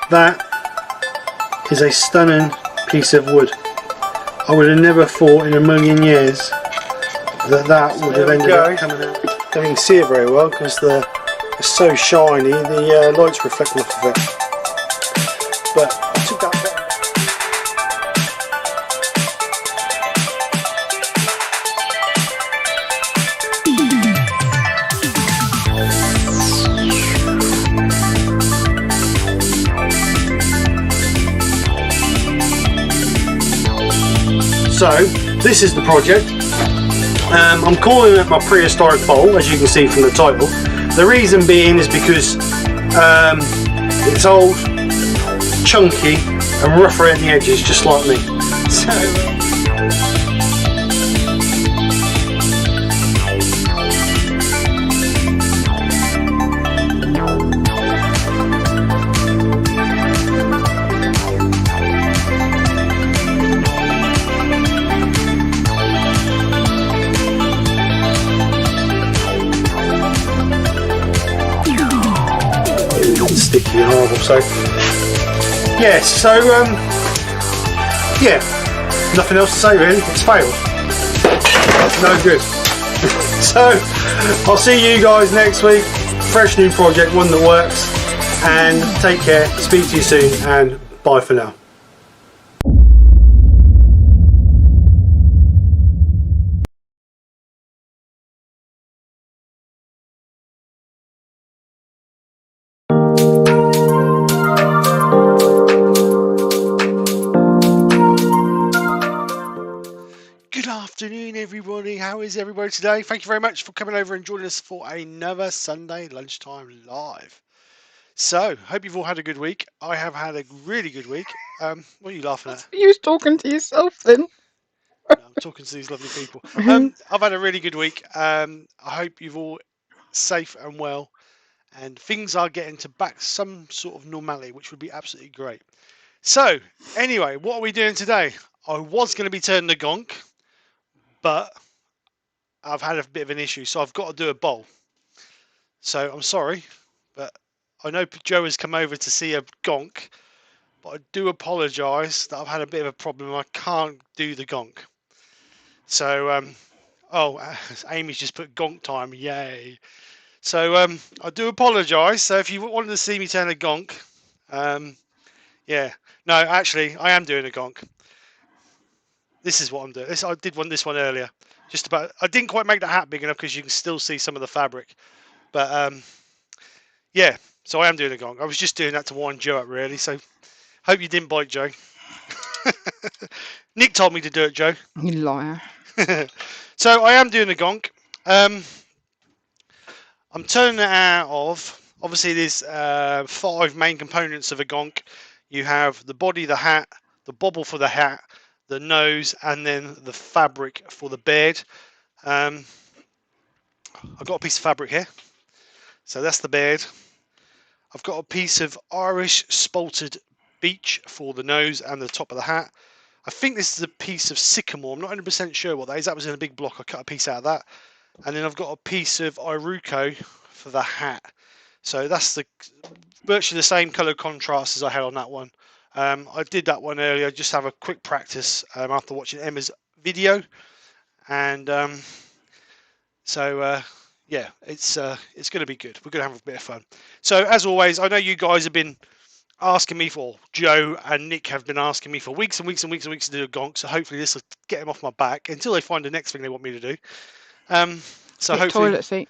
That is a stunning piece of wood. I would have never thought in a million years that would have ended up coming out. Don't even see it very well because it's so shiny, the light's reflecting off of it. But I took that bottom. So this is the project. I'm calling it my prehistoric bowl, as you can see from the title. The reason being is because it's old, chunky and rough around the edges, just like me. So sticky and horrible. So yeah, yeah, nothing else to say really. It's failed. No good. So I'll see you guys next week. Fresh new project, one that works. And take care. Speak to you soon, and bye for now. Good afternoon everybody, how is everybody today? Thank you very much for coming over and joining us for another Sunday lunchtime live. So, hope you've all had a good week. I have had a really good week. What are you laughing at? You was talking to yourself then. No, I'm talking to these lovely people. I've had a really good week. I hope you've all safe and well, and things are getting to back some sort of normality, which would be absolutely great. So, anyway, what are we doing today? I was going to be turning the gonk, but I've had a bit of an issue, so I've got to do a bowl. So I'm sorry, but I know Joe has come over to see a gonk, but I do apologise that I've had a bit of a problem. I can't do the gonk. So, oh, Amy's just put gonk time, yay. So I do apologise. So if you wanted to see me turn a gonk, yeah, no, actually I am doing a gonk. This is what I'm doing. I did this one earlier. Just about. I didn't quite make the hat big enough because you can still see some of the fabric. But yeah, so I am doing a gonk. I was just doing that to wind Joe up, really. So hope you didn't bite Joe. Nick told me to do it, Joe. You liar. So I am doing a gonk. I'm turning it out of. Obviously, there's 5 main components of a gonk. You have the body, the hat, the bobble for the hat, the nose, and then the fabric for the beard. I've got a piece of fabric here, so that's the beard. I've got a piece of Irish spalted beech for the nose and the top of the hat. I think this is a piece of sycamore. I'm not 100% sure what that is. That was in a big block. I cut a piece out of that. And then I've got a piece of Iruko for the hat. So that's virtually the same colour contrast as I had on that one. I did that one earlier, just have a quick practice after watching Emma's video, and yeah, it's going to be good. We're going to have a bit of fun. So as always, I know you guys have been asking me for, Joe and Nick have been asking me for weeks and weeks and weeks and weeks to do a gonk. So hopefully this will get them off my back until they find the next thing they want me to do. So Fit hopefully, toilet seat.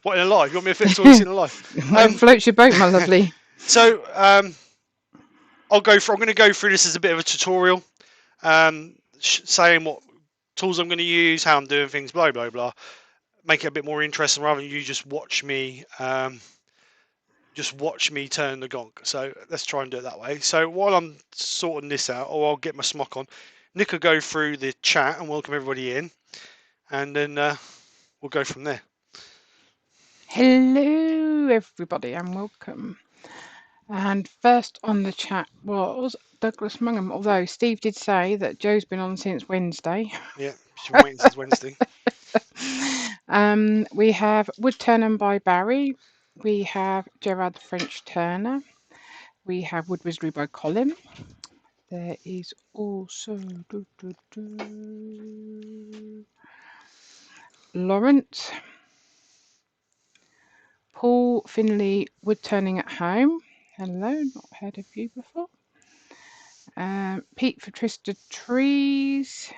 what in a life? You want me to fit a toilet seat in a life? Whatever floats your boat, my lovely. So I'm going to go through this as a bit of a tutorial, saying what tools I'm going to use, how I'm doing things, blah blah blah. Make it a bit more interesting rather than you just watch me. Turn the gonk. So let's try and do it that way. So while I'm sorting this out, or I'll get my smock on, Nick will go through the chat and welcome everybody in, and then we'll go from there. Hello, everybody, and welcome. And first on the chat was Douglas Mungham, although Steve did say that Joe's been on since Wednesday. Yeah, she's been waiting since Wednesday. We have Woodturning by Barry. We have Gerard the French Turner. We have Wood Wizardry by Colin. There is also Lawrence. Paul Finley Woodturning at Home. Hello, not heard of you before. Pete for Twisted Trees.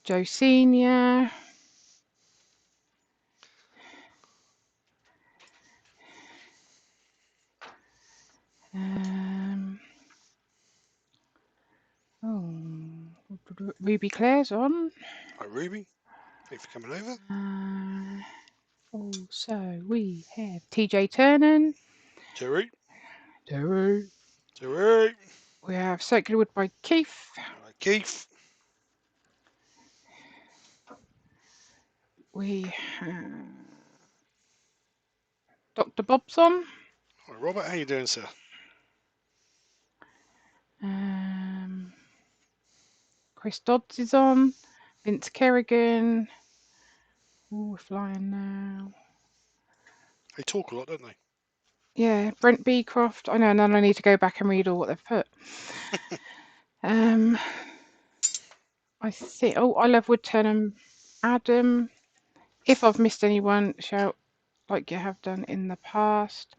Joe Senior. Ruby Claire's on. Hi Ruby, thanks for coming over. Also we have TJ Turner. Terry. We have Circular Wood by Keith. Hi Keith. We have Dr. Bobson. Hi Robert, how you doing, sir? Chris Dodds is on. Vince Kerrigan. Oh, we're flying now. They talk a lot, don't they? Yeah, Brent Beecroft. I know, and then I need to go back and read all what they've put. I think. Oh, I love Woodturning. Adam. If I've missed anyone, shout like you have done in the past.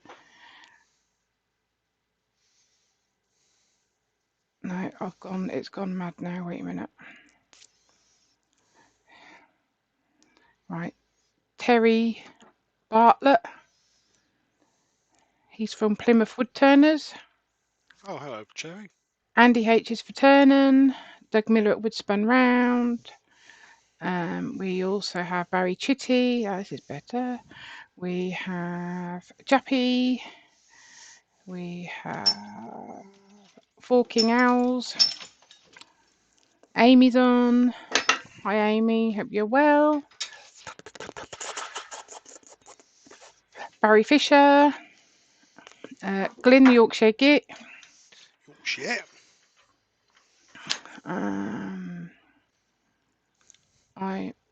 No, it's gone mad now. Wait a minute. Right. Terry Bartlett. He's from Plymouth Woodturners. Oh, hello, Cherry. Andy H is for Turning. Doug Miller at Woodspun Round. We also have Barry Chitty. Oh, this is better. We have Jappy. We have Forking Owls. Amy's on. Hi, Amy. Hope you're well. Barry Fisher. Glyn the Yorkshire Git. Yorkshire.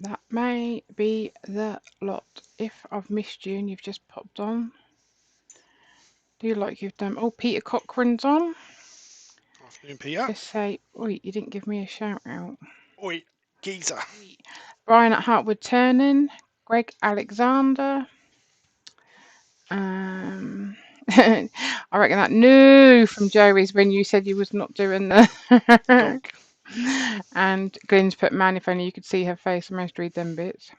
That may be the lot. If I've missed you and you've just popped on, do like you've done. Oh, Peter Cochrane's on. Afternoon, Peter. Just say, oi, you didn't give me a shout out. Oi, geezer. Brian at Hartwood Turning. Greg Alexander. I reckon that no from Joe is when you said you was not doing the Gonk. And Glyn's put, man, if only you could see her face. I most read them bits.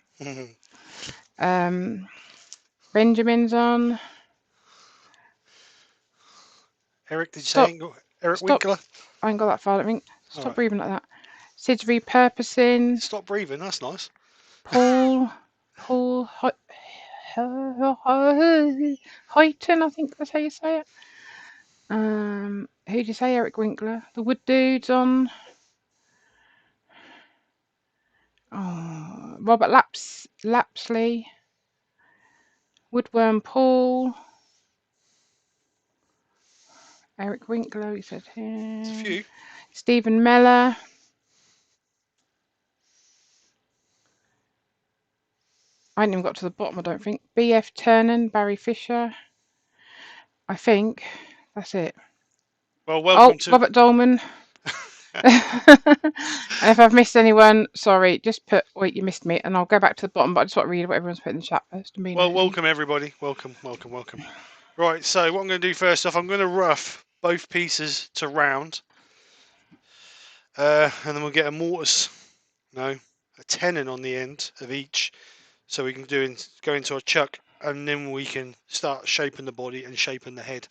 Benjamin's on. Eric, did you say Eric Winkler? I ain't got that far. Stop breathing like that. Sid's repurposing. Stop breathing, that's nice. Paul Huyton, I think that's how you say it. Who did you say? Eric Winkler. The Wood Dude's on. Oh, Robert Lapsley. Woodworm Paul. Eric Winkler, he said here. It's a few. Stephen Meller. I hadn't even got to the bottom, I don't think. BF Turner, Barry Fisher. I think that's it. Well, welcome to Robert Dolman. And if I've missed anyone, sorry, just put, wait, you missed me, and I'll go back to the bottom, but I just want to read what everyone's put in the chat first. Well, welcome everybody. Welcome. Right, so what I'm going to do first off, I'm going to rough both pieces to round, and then we'll get a mortise, no, a tenon on the end of each, so we can go into a chuck, and then we can start shaping the body and shaping the head,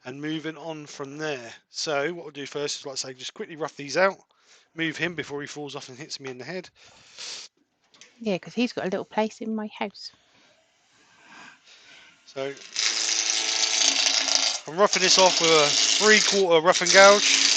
and moving on from there. So what we'll do first is, like I say, just quickly rough these out, move him before he falls off and hits me in the head. Yeah, because he's got a little place in my house. So I'm roughing this off with a 3/4 rough and gouge.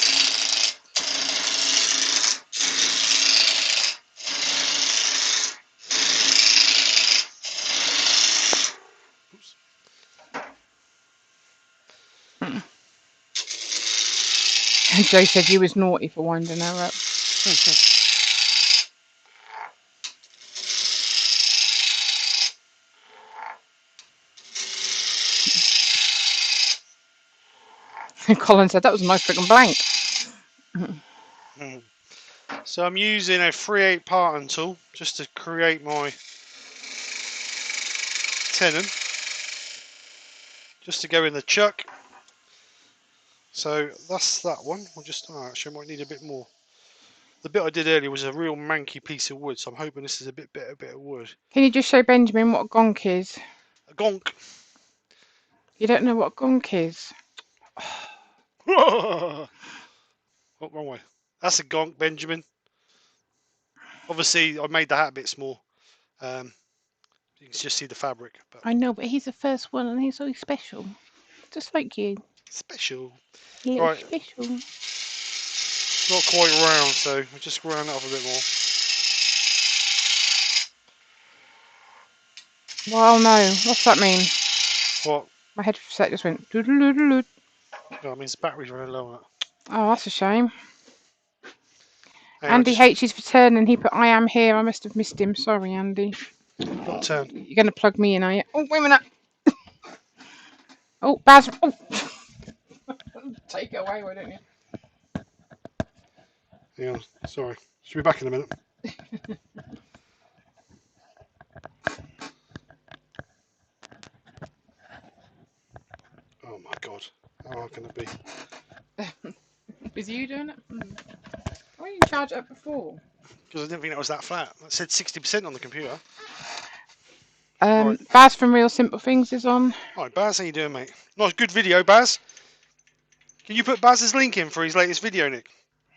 And Joe said you was naughty for winding her up. Colin said that was a nice looking blank. So I'm using a 3/8 parting tool just to create my tenon, just to go in the chuck. So that's that one. We'll just, actually I might need a bit more. The bit I did earlier was a real manky piece of wood, so I'm hoping this is a bit better bit of wood. Can you just show Benjamin what a gonk is? A gonk. You don't know what a gonk is? Oh, wrong way. That's a gonk, Benjamin. Obviously, I made the hat a bit small. You can just see the fabric. But I know, but he's the first one and he's so special. Just like you. special. Little Right. special. Not quite round, so we'll just round it off a bit more. Well, no. What's that mean? What? My headset just went doodle-doodle-dood. Oh, it means the battery's running low on it. Oh, that's a shame. Anyway, Andy H is for turning. He put, I am here. I must have missed him. Sorry, Andy. What turn? You're going to plug me in, are you? Oh, wait a minute. Oh, Baz. Oh. Take it away, why don't you? Hang on, sorry. Should be back in a minute. Oh my god. How can it be? Is you doing it? Why didn't you charge it up before? Because I didn't think it was that flat. It said 60% on the computer. Right. Right. Baz from Real Simple Things is on. Alright, Baz, how you doing, mate? Nice, good video, Baz. Can you put Baz's link in for his latest video, Nick?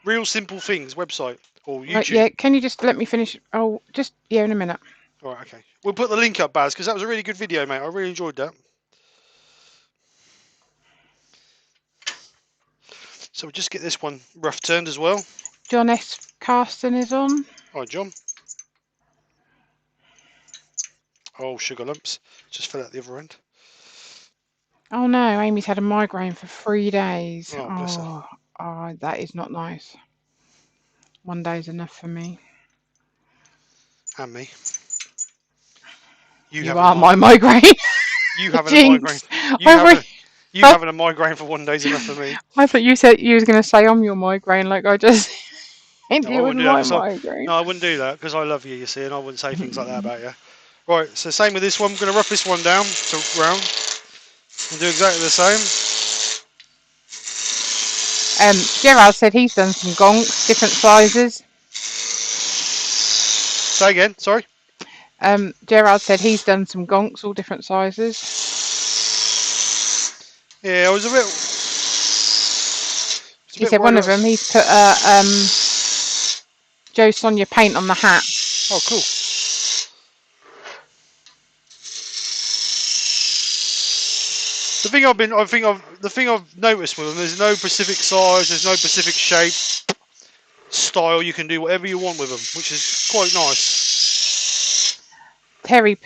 Real Simple Things website or YouTube. Right, yeah, can you just let me finish? Oh, just, yeah, in a minute. Alright, okay. We'll put the link up, Baz, because that was a really good video, mate. I really enjoyed that. So we'll just get this one rough turned as well. John S. Carston is on. Alright, John. Oh, sugar lumps. Just fell out the other end. Oh no, Amy's had a migraine for 3 days. Oh, bless her. Oh, that is not nice. 1 day's enough for me. And me. You are my migraine. You having a migraine. You having a migraine for 1 day's enough for me. I thought you said you was going to say I'm your migraine, like I just ain't No, I dealing wouldn't with do my that. migraine. No, I wouldn't do that because I love you, you see, and I wouldn't say things like that about you. Right, so same with this one. I'm going to rough this one down to round and do exactly the same. Gerard said he's done some gonks, different sizes. Say again, sorry. Gerard said he's done some gonks, all different sizes. Yeah, I was a bit. He said one of them he's put Joe Sonia paint on the hat. Oh, cool. The thing I've noticed with them, there's no specific size, there's no specific shape, style. You can do whatever you want with them, which is quite nice. Terry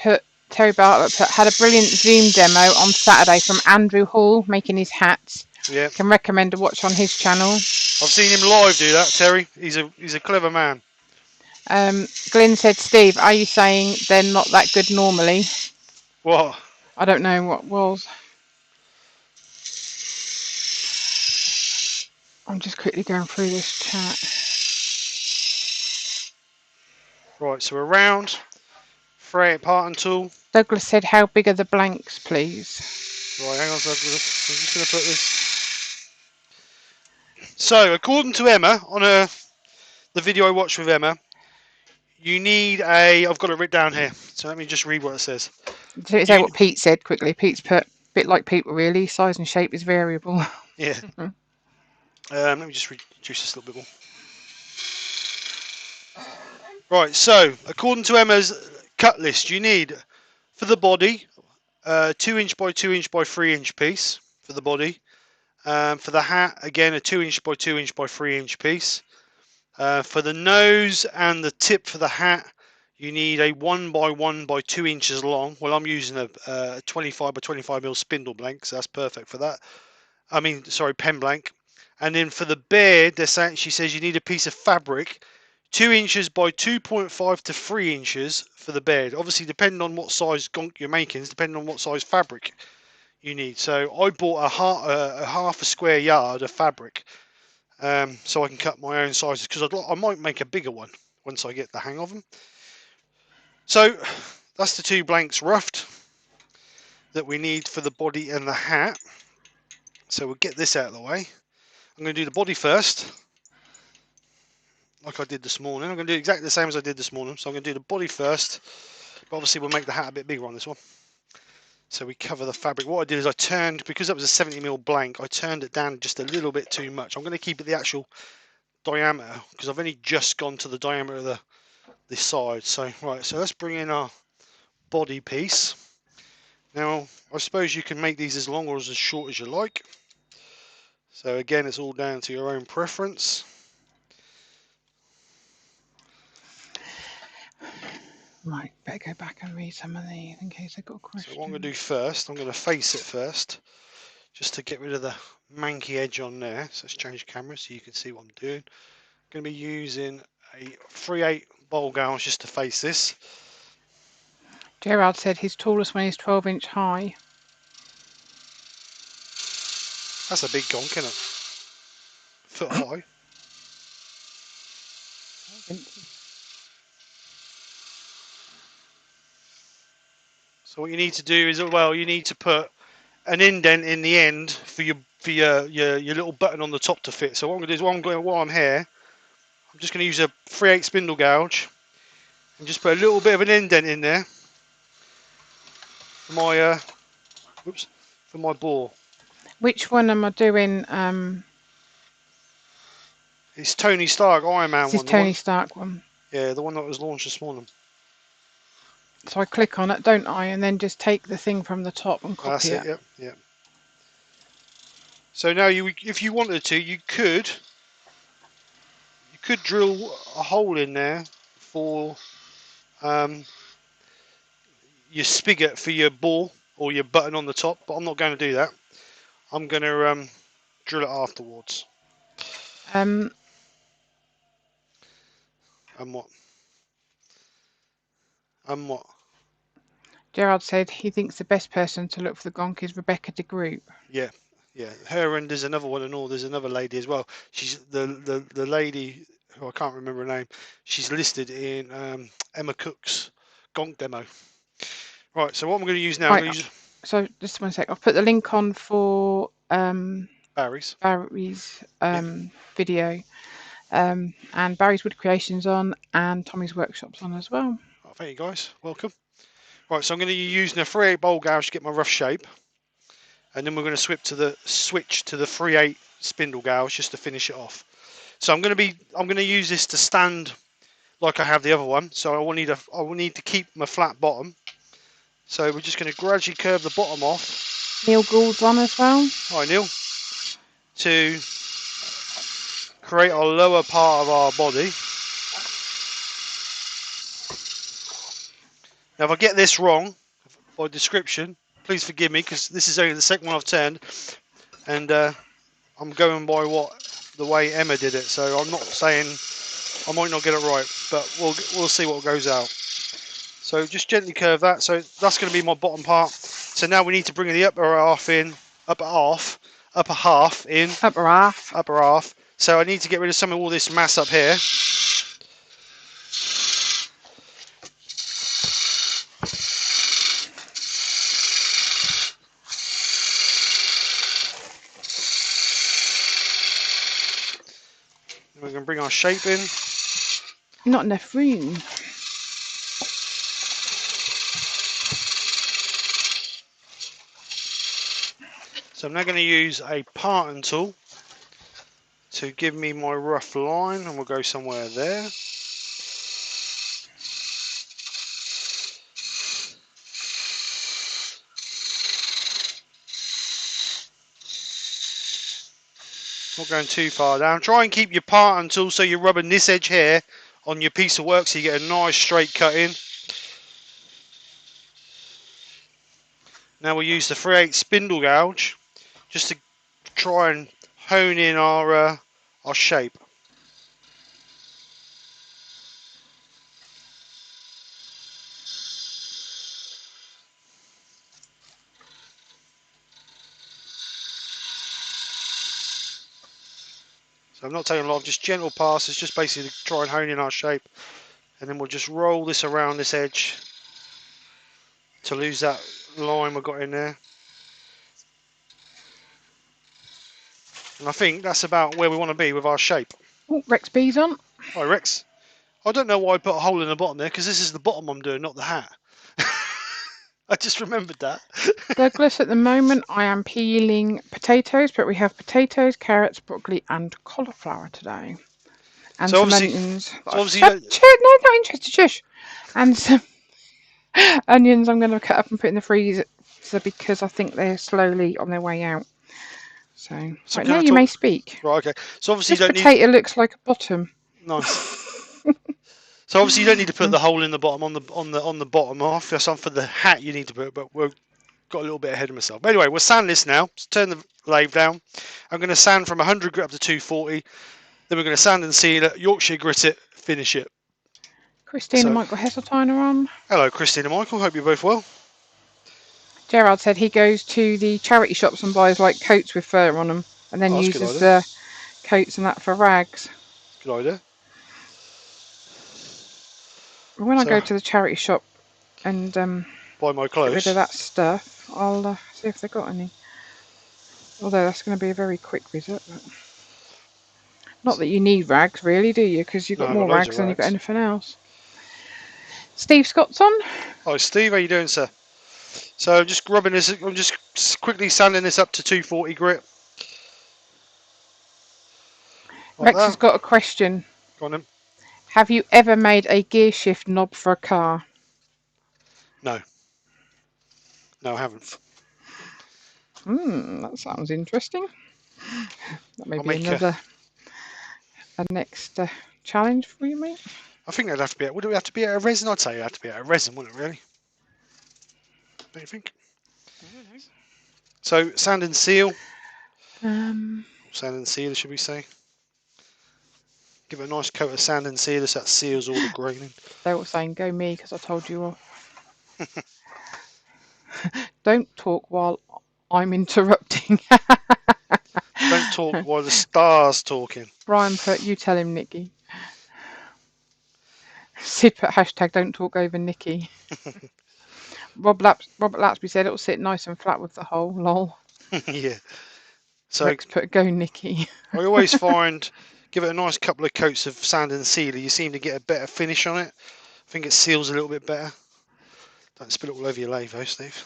Bartlett had a brilliant Zoom demo on Saturday from Andrew Hall making his hats. Yeah. Can recommend a watch on his channel. I've seen him live do that, Terry. He's a clever man. Glenn said, Steve, are you saying they're not that good normally? What? I don't know what was. I'm just quickly going through this chat. Right, so we're round. 3/8 parting tool. Douglas said, how big are the blanks, please? Right, hang on, so I'm just going to put this. So, according to Emma, on the video I watched with Emma, you need a. I've got it written down here, so let me just read what it says. So is that You, what Pete said quickly? Pete's put, bit like people really, size and shape is variable. yeah. Let me just reduce this a little bit more. Right, so according to Emma's cut list, you need for the body 2" by 2" by 3" piece for the body. For the hat, again a 2" by 2" by 3" piece. For the nose and the tip for the hat, you need a 1 by 1 by 2 inches long. Well, I'm using a 25 by 25 mil spindle blank, so that's perfect for that. I mean, sorry, pen blank. And then for the beard, she says you need a piece of fabric 2 inches by 2.5 to 3 inches for the beard. Obviously, depending on what size gonk you're making, it's depending on what size fabric you need. So I bought a half a square yard of fabric, so I can cut my own sizes, because I might make a bigger one once I get the hang of them. So that's the 2 blanks roughed that we need for the body and the hat. So we'll get this out of the way. I'm going to do the body first, like I did this morning. I'm going to do exactly the same as I did this morning. So I'm going to do the body first, but obviously we'll make the hat a bit bigger on this one. So we cover the fabric. What I did is I turned, because that was a 70 mil blank, I turned it down just a little bit too much. I'm going to keep it the actual diameter, because I've only just gone to the diameter of this side. So right, so let's bring in our body piece. Now I suppose you can make these as long or as short as you like. So again, it's all down to your own preference. Right, better go back and read some of these in case I got questions. So what I'm going to do first, I'm going to face it first, just to get rid of the manky edge on there. So let's change camera so you can see what I'm doing. I'm going to be using a 3/8 bowl gouge just to face this. Gerard said his tallest one is 12-inch high. That's a big gonk, isn't it? Foot high. So what you need to do is, well, you need to put an indent in the end for your little button on the top to fit. So what I'm going to do is, while I'm here, I'm just going to use a 3/8 spindle gouge and just put a little bit of an indent in there for my for my bore. Which one am I doing? It's Tony Stark Iron Man This is one, Tony Stark one. yeah, the one that was launched this morning. So I click on it, don't I? And then just take the thing from the top and copy That's it. it. Yep. So now if you wanted to, you could drill a hole in there for your spigot for your bore or your button on the top, but I'm not going to do that. I'm going to drill it afterwards. Um, And what? And what? Gerard said he thinks the best person to look for the gonk is Rebecca de Groot. Yeah. Her, and there's another one, and there's another lady as well. She's the lady who I can't remember her name. She's listed in Emma Cook's Gonk demo. Right. So what I'm going to use now? Right. I'm going to use So just 1 sec. I've put the link on for Barry's video, and Barry's Wood Creations on, and Tommy's Workshop's on as well. Oh, thank you guys. Welcome. Right. So I'm going to be using a 3/8 bowl gouge to get my rough shape, and then we're going to switch to the 3/8 spindle gouge just to finish it off. So I'm going to use this to stand like I have the other one. So I will need to keep my flat bottom. So we're just going to gradually curve the bottom off. Neil Gould's on as well. Hi Neil. To create our lower part of our body. Now if I get this wrong by description, please forgive me, because this is only the second one I've turned, and I'm going by the way Emma did it. So I'm not saying I might not get it right, but we'll see what goes out. So just gently curve that. So that's going to be my bottom part. So now we need to bring the upper half in. Upper half. So I need to get rid of some of all this mass up here. and bring our shape in. Not enough room. So I'm now going to use a parting tool to give me my rough line, and we'll go somewhere there. Not going too far down. Try and keep your parting tool so you're rubbing this edge here on your piece of work so you get a nice straight cut in. Now we'll use the 3/8 spindle gouge just to try and hone in our shape. So I'm not taking a lot of just gentle passes, just basically to try and hone in our shape. And then we'll just roll this around this edge to lose that line we've got in there. And I think that's about where we want to be with our shape. Oh, Rex B's on. Hi Rex. I don't know why I put a hole in the bottom there, because this is the bottom I'm doing, not the hat. I just remembered that. Douglas, at the moment I am peeling potatoes, but we have potatoes, carrots, broccoli and cauliflower today. And So some obviously, onions. so obviously No, not interested, shush. And some onions I'm going to cut up and put in the freezer because I think they're slowly on their way out. So right now you may speak. Right, okay. So obviously This you don't potato looks like a bottom. Nice. So obviously you don't need to put the hole in the bottom on the bottom half. That's on for the hat you need to put, but we've got a little bit ahead of myself. But anyway, we'll sand this now. Let's turn the lathe down. I'm going to sand from 100 grit up to 240. Then we're going to sand and seal it, Yorkshire grit it, finish it. Christine and Michael Heseltine are on. Hello, Christine and Michael. Hope you're both well. Gerard said he goes to the charity shops and buys like coats with fur on them, and then uses the coats and that for rags. Good idea. When I go to the charity shop and buy my clothes, get rid of that stuff, I'll see if they've got any. Although that's going to be a very quick visit. But not that you need rags, really, do you? Because you've got more rags than you've got anything else. Steve Scott's on. Hi, Steve. How you doing, sir? So I'm just rubbing this. I'm just quickly sanding this up to 240 grit. Rex has got a question. Go on then. Have you ever made a gear shift knob for a car? No. No, I haven't. That sounds interesting. That may be another a next challenge for you, mate. I think it'd have to be. Would it have to be at a resin? I'd say it'd have to be at a resin, wouldn't it? Really? Don't you think? I don't know. So sand and seal. Sand and seal, should we say? Give it a nice coat of sand and seal so that seals all the graining. They're all saying, go me, because I told you off. Don't talk while I'm interrupting. Don't talk while the star's talking. Brian put, you tell him, Nikki. Sid put hashtag don't talk over Nikki. Robert Lapsby said it'll sit nice and flat with the hole, lol. Yeah. So Rex put go Nikki. I always find, give it a nice couple of coats of sand and sealer, you seem to get a better finish on it. I think it seals a little bit better. Don't spill it all over your lathe though, Steve.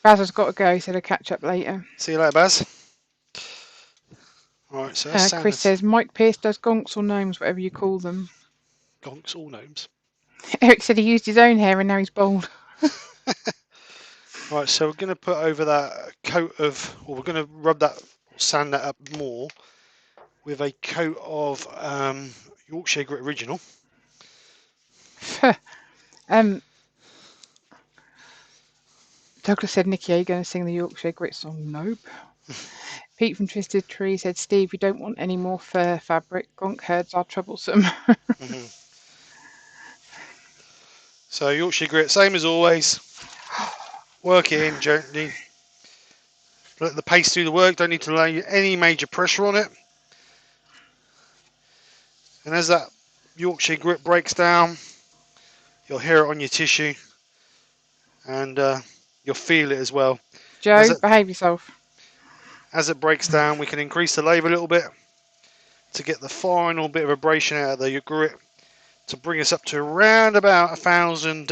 Baz has got to go, he said he'll catch up later. See you later, Baz. Right, so Chris says, Mike Pearce does gonks or gnomes, whatever you call them. Gonks or gnomes. Eric said he used his own hair and now he's bald. Right, so we're going to put over that coat of, or we're going to rub that, sand that up more with a coat of Yorkshire Grit Original. Douglas said, Nikki, are you going to sing the Yorkshire Grit song? Nope. Pete from Twisted Tree said, Steve, you don't want any more fur fabric. Gonk herds are troublesome. So Yorkshire Grit, same as always. Work it in gently. Let the paste do the work. Don't need to lay any major pressure on it. And as that Yorkshire Grit breaks down, you'll hear it on your tissue. And you'll feel it as well. Joe, behave yourself. As it breaks down, we can increase the lathe a little bit. to get the final bit of abrasion out of the grit to bring us up to around about 1,000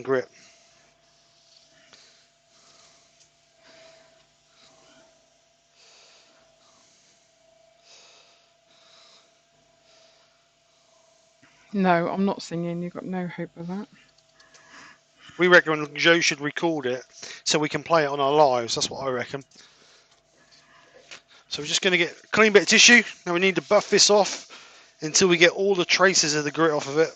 grit. No, I'm not singing. You've got no hope of that. We reckon Joe should record it so we can play it on our lives. That's what I reckon. So we're just going to get a clean bit of tissue. Now we need to buff this off until we get all the traces of the grit off of it.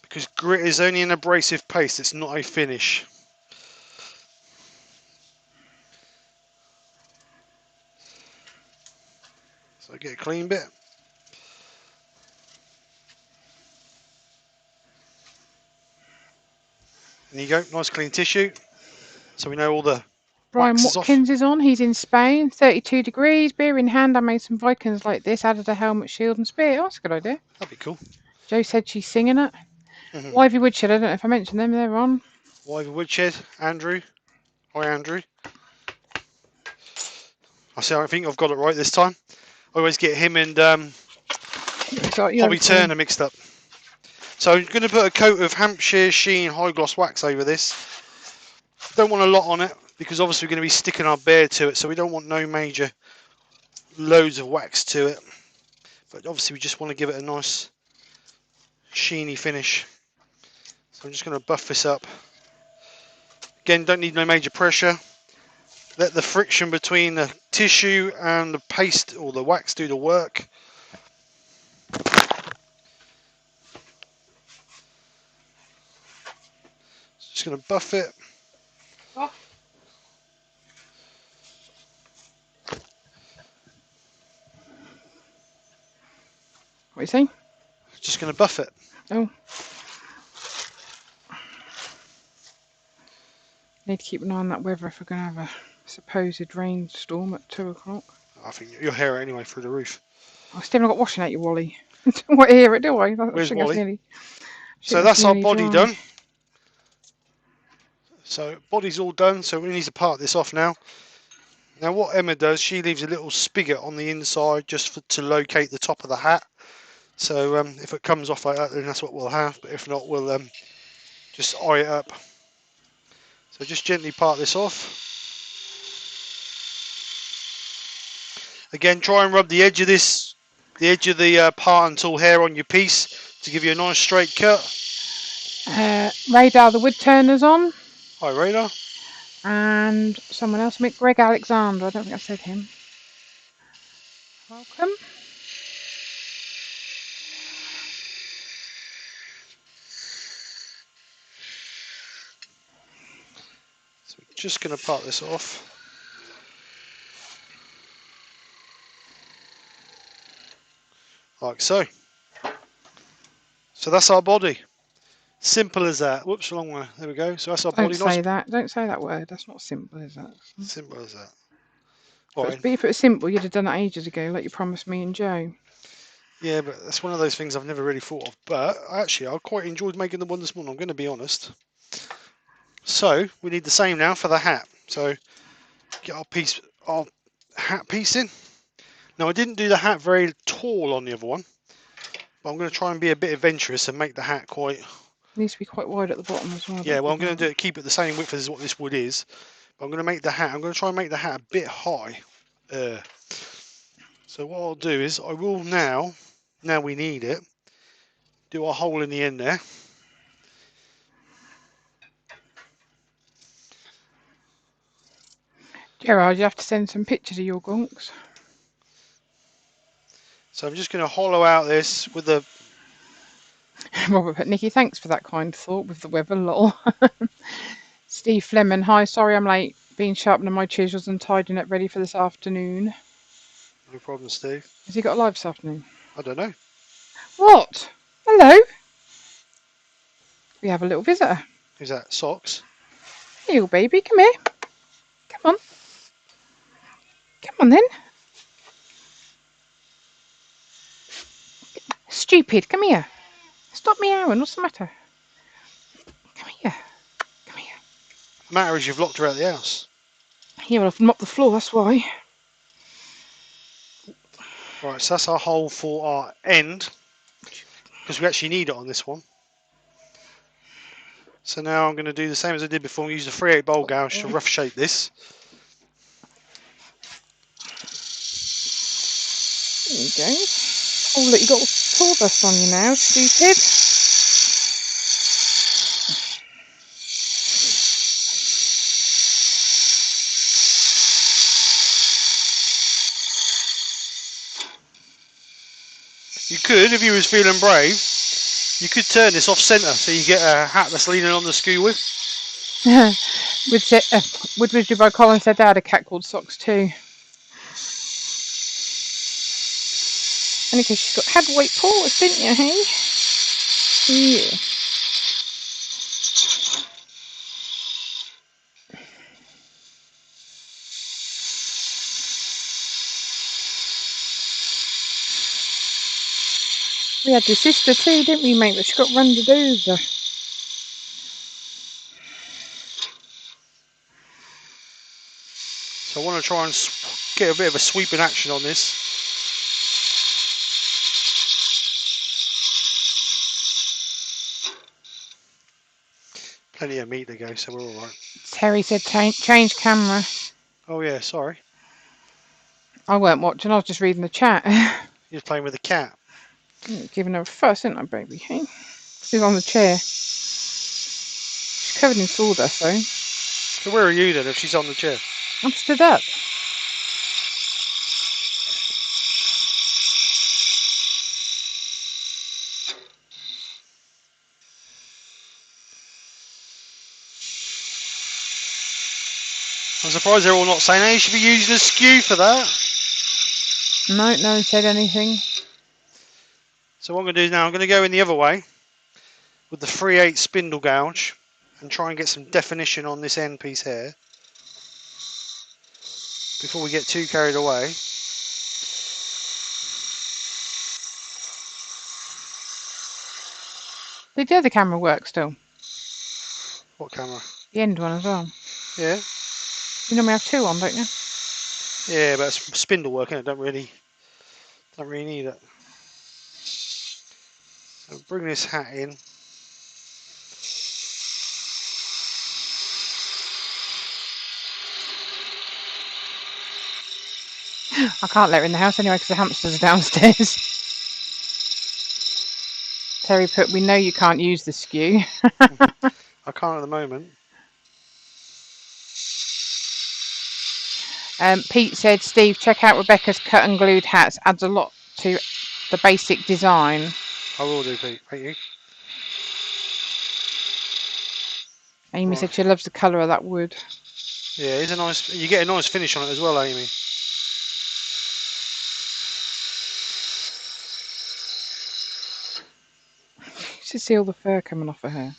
Because grit is only an abrasive paste, it's not a finish. So get a clean bit. There you go, nice clean tissue. So we know all the Brian wax is off. Watkins is on. He's in Spain, 32 degrees, beer in hand. I made some Vikings like this, added a helmet, shield, and spear. Oh, that's a good idea. That'd be cool. Jo said she's singing it. Wivey Woodshed, I don't know if I mentioned them, they're on. Wivey Woodshed, Andrew. Hi, Andrew. I think I've got it right this time. I always get him and Hobby Turner mixed up. So I'm going to put a coat of Hampshire Sheen High Gloss Wax over this. Don't want a lot on it because obviously we're going to be sticking our bear to it, so we don't want no major loads of wax to it. But obviously we just want to give it a nice sheeny finish. So I'm just going to buff this up. Again, don't need no major pressure. Let the friction between the tissue and the paste or the wax do the work. Just going to buff it. Buff. What are you saying? Just going to buff it. Oh. Need to keep an eye on that weather if we're going to have a supposed rainstorm at 2 o'clock. I think your hair anyway through the roof. I still haven't got washing out you, Wally. Don't want to hear it, do I? Where's Wally? So that's our body done. So body's all done, so we need to part this off now. Now what Emma does, she leaves a little spigot on the inside just to locate the top of the hat. So if it comes off like that, then that's what we'll have. But if not, we'll just eye it up. So just gently part this off. Again, try and rub the edge of the part and tool hair on your piece to give you a nice straight cut. Radar the Woodturner's on. Hi, Radar. And someone else, Greg Alexander. I don't think I said him. Welcome. So we're just going to part this off. Like so. So that's our body. Simple as that. Whoops, wrong way. There we go. So that's our body. Don't say that. Don't say that word. That's not simple, is that? Simple as that. If it was simple, you'd have done it ages ago, like you promised me and Jo. Yeah, but that's one of those things I've never really thought of. But actually, I quite enjoyed making the one this morning. I'm going to be honest. So we need the same now for the hat. So get our hat piece in. Now I didn't do the hat very tall on the other one, but I'm going to try and be a bit adventurous and make the hat quite. It needs to be quite wide at the bottom as well. Yeah, well I'm going to keep it the same width as what this wood is, but I'm going to make the hat. I'm going to try and make the hat a bit high. So what I'll do is I will now we need it, do a hole in the end there. Gerard, you have to send some pictures of your gonks. So I'm just going to hollow out this with the... Robert put, Nikki, thanks for that kind thought with the weather, lol. Steve Fleming, hi, sorry I'm late. Been sharpening my chisels and tidying it ready for this afternoon. No problem, Steve. Has he got a live this afternoon? I don't know. What? Hello? We have a little visitor. Who's that? Socks? Hey, little baby, come here. Come on. Come on then. Stupid, come here. Stop meowing, what's the matter? Come here. Come here. The matter is you've locked her out of the house. Yeah, well, I've mopped the floor, that's why. Right, so that's our hole for our end, because we actually need it on this one. So now I'm going to do the same as I did before. Use the 3/8 bowl gouge to rough shape this. There you go. Oh look, you got sawdust on you now, stupid. You could, if you was feeling brave, you could turn this off centre so you get a hat that's leaning on the skew with. Woodbridge by Colin said they had a cat called Socks too. Only because you had white paws, didn't you, hey? Yeah. We had your sister too, didn't we, mate? But she got runded over. So I want to try and get a bit of a sweeping action on this. Plenty of meat to go, so we're all right. Terry said change camera. Oh yeah, sorry. I weren't watching, I was just reading the chat. You're playing with a cat. Giving her a fuss, isn't I, baby? Hey? She's on the chair. She's covered in sawdust, though. So where are you then if she's on the chair? I'm stood up. I'm surprised they're all not saying, hey, you should be using a skew for that. No, no one said anything. So what I'm going to do now, I'm going to go in the other way with the 3/8 spindle gouge and try and get some definition on this end piece here before we get too carried away. Did the other camera work still? What camera? The end one as well. Yeah. You normally have two on, don't you? Yeah, but it's spindle work, innit? Don't really need it. So bring this hat in. I can't let her in the house anyway because the hamsters are downstairs. Terry put, we know you can't use the skew. I can't at the moment. Pete said, Steve, check out Rebecca's cut and glued hats. Adds a lot to the basic design. I will do, Pete. Thank you. Amy Right. said she loves the colour of that wood. Yeah, it's a nice. You get a nice finish on it as well, Amy. You should see all the fur coming off of her.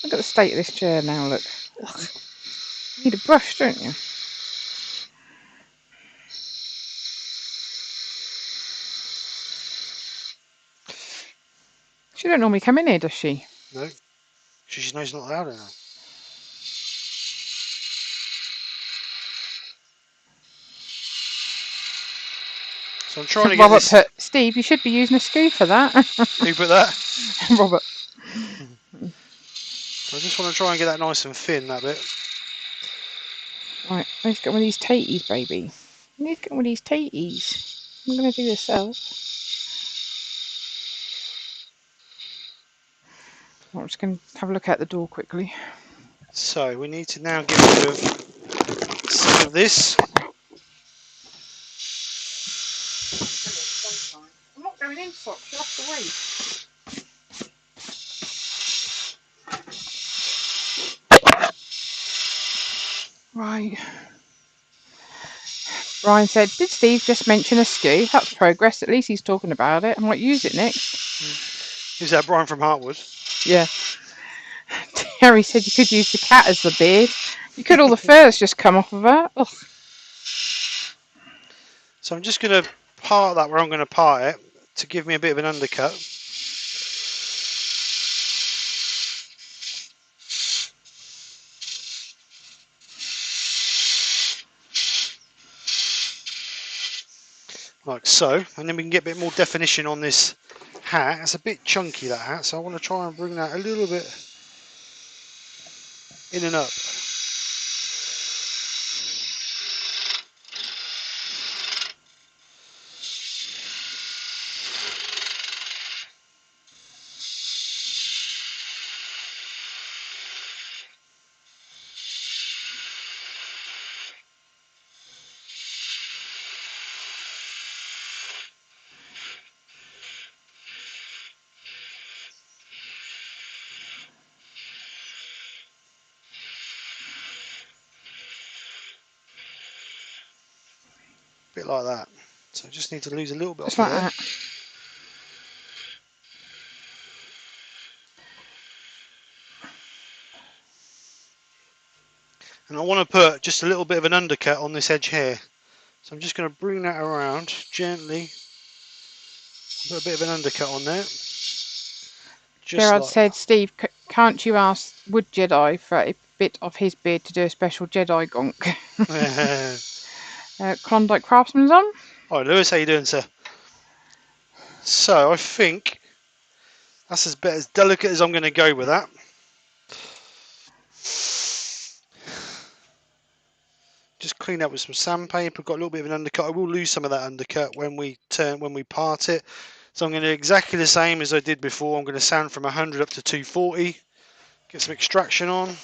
Look at the state of this chair now, look. Ugh. You need a brush, don't you? She don't normally come in here, does she? No. She knows not allowed in there. So I'm trying to get Robert this. put, Steve, you should be using a skew for that. Who put that? Robert. I just want to try and get that nice and thin, that bit. Right, let's get one of these taties, baby. Let's get one of these taties. I'm going to do this self. I'm just going to have a look at the door quickly. So we need to now get rid of some of this. I'm not going in socks, you have to wait. Right. Brian said, did Steve just mention a skew? That's progress. At least he's talking about it. I might use it next. Who's that? Brian from Hartwood. Yeah. Harry said you could use the cat as the beard. You could all the furs just come off of her. Ugh. So I'm just going to part that where I'm going to part it to give me a bit of an undercut. like so, and then we can get a bit more definition on this hat. It's a bit chunky, that hat, so I want to try and bring that a little bit in and up. A bit like that. So I just need to lose a little bit Just off of like there. that. And I want to put just a little bit of an undercut on this edge here. So I'm just going to bring that around gently. Put a bit of an undercut on there. Just Gerard like said, Steve, can't you ask Wood Jedi for a bit of his beard to do a special Jedi gonk? Klondike Craftsman's on. Alright, Lewis, how you doing, sir? So I think that's as delicate as I'm going to go with that. Just clean up with some sandpaper. Got a little bit of an undercut. I will lose some of that undercut when we part it. So I'm going to do exactly the same as I did before. I'm going to sand from 100 up to 240. Get some extraction on.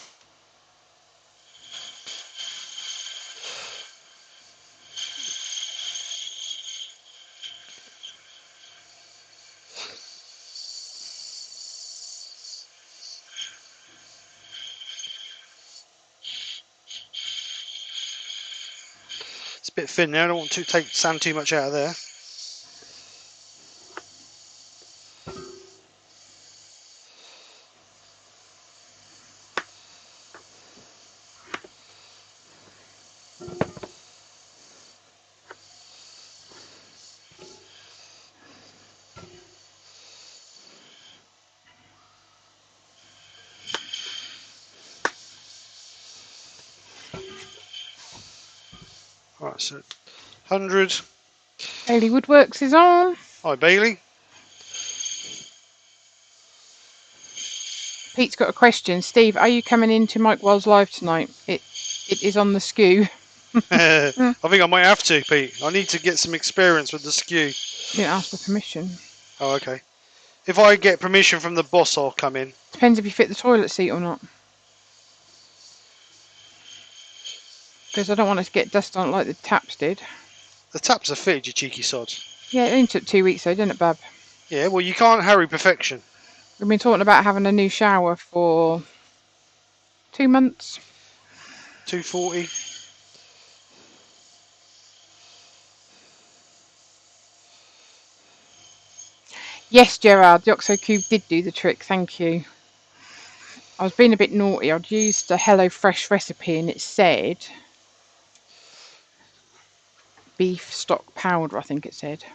It's a bit thin there. I don't want to sand too much out of there. Alright, so 100. Bailey Woodworks is on. Hi, Bailey. Pete's got a question. Steve, are you coming into Mike Well's live tonight? It is on the skew. I think I might have to, Pete. I need to get some experience with the skew. You didn't ask for permission. Oh, okay. If I get permission from the boss, I'll come in. Depends if you fit the toilet seat or not. Because I don't want it to get dust on it like the taps did. The taps are fitted, you cheeky sod. Yeah, it only took 2 weeks though, didn't it, Bab? Yeah, well, you can't hurry perfection. We've been talking about having a new shower for 2 months. 240. Yes, Gerard, the Oxo Cube did do the trick, thank you. I was being a bit naughty. I'd used a Hello Fresh recipe and it said beef stock powder, I think it said. So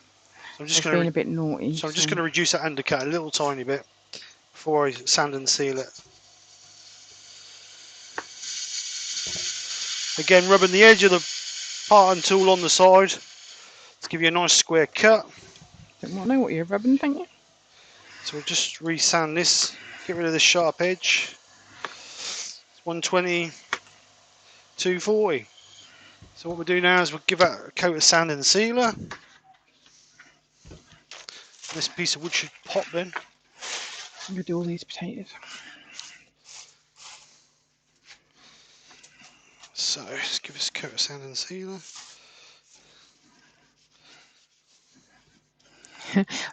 I'm I just was being going a bit naughty. So I'm just going to reduce that undercut a little tiny bit before I sand and seal it. Again, rubbing the edge of the parting tool on the side to give you a nice square cut. Don't know what you're rubbing, thank you. So we'll just re-sand this, get rid of this sharp edge. 120, 240. So what we'll do now is we'll give that a coat of sand and sealer. This piece of wood should pop then. I'm going to do all these potatoes. So just give us a coat of sand and sealer.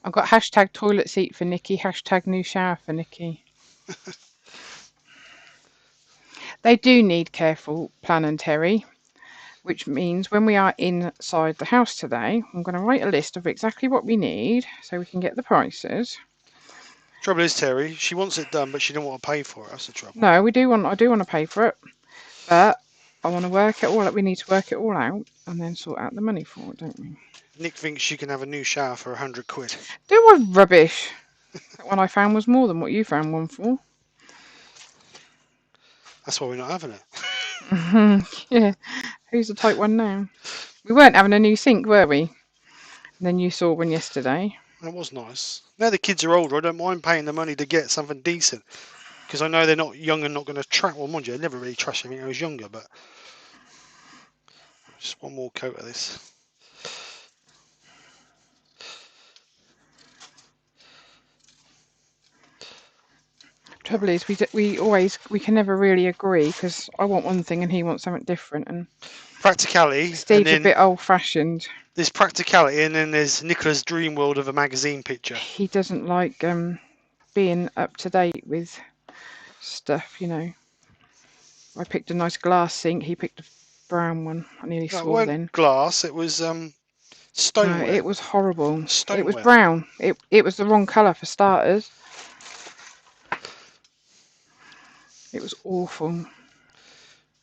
I've got hashtag toilet seat for Nikki, hashtag new shower for Nikki. They do need careful planning, Terry, which means when we are inside the house today, I'm going to write a list of exactly what we need so we can get the prices. Trouble is, Terry, she wants it done, but she don't want to pay for it. That's the trouble. No, I do want to pay for it, but I want to work it all out. We need to work it all out and then sort out the money for it, don't we? Nick thinks she can have a new shower for 100 quid. Do was rubbish. That one I found was more than what you found one for. That's why we're not having it. Yeah. Who's the type one now? We weren't having a new sink, were we? And then you saw one yesterday. That was nice. Now the kids are older, I don't mind paying the money to get something decent because I know they're not young and not going to trash. Well, mind you, I never really trashed anything when I was younger, but just one more coat of this. Trouble is, we can never really agree because I want one thing and he wants something different. And Practicality, and Steve's a then bit old-fashioned. there's practicality, and then there's Nicola's dream world of a magazine picture. He doesn't like being up to date with stuff, you know. I picked a nice glass sink. He picked a brown one. I nearly No, it swore weren't then. glass. It was No, stoneware. it was horrible. It was Stoneware. brown. It was the wrong colour for starters. It was awful.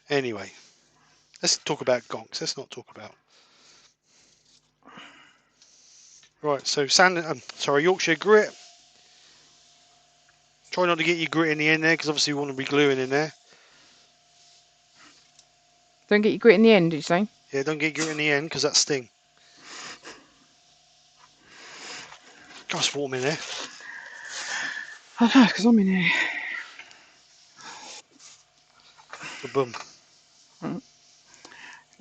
Anyway, let's talk about gonks. Let's not talk about. Right. So Yorkshire grit. Try not to get your grit in the end there because obviously we want to be gluing in there. Don't get your grit in the end, did you say? Yeah, don't get grit in the end because that sting. God, it's warm in there. I know, because I'm in here. Boom.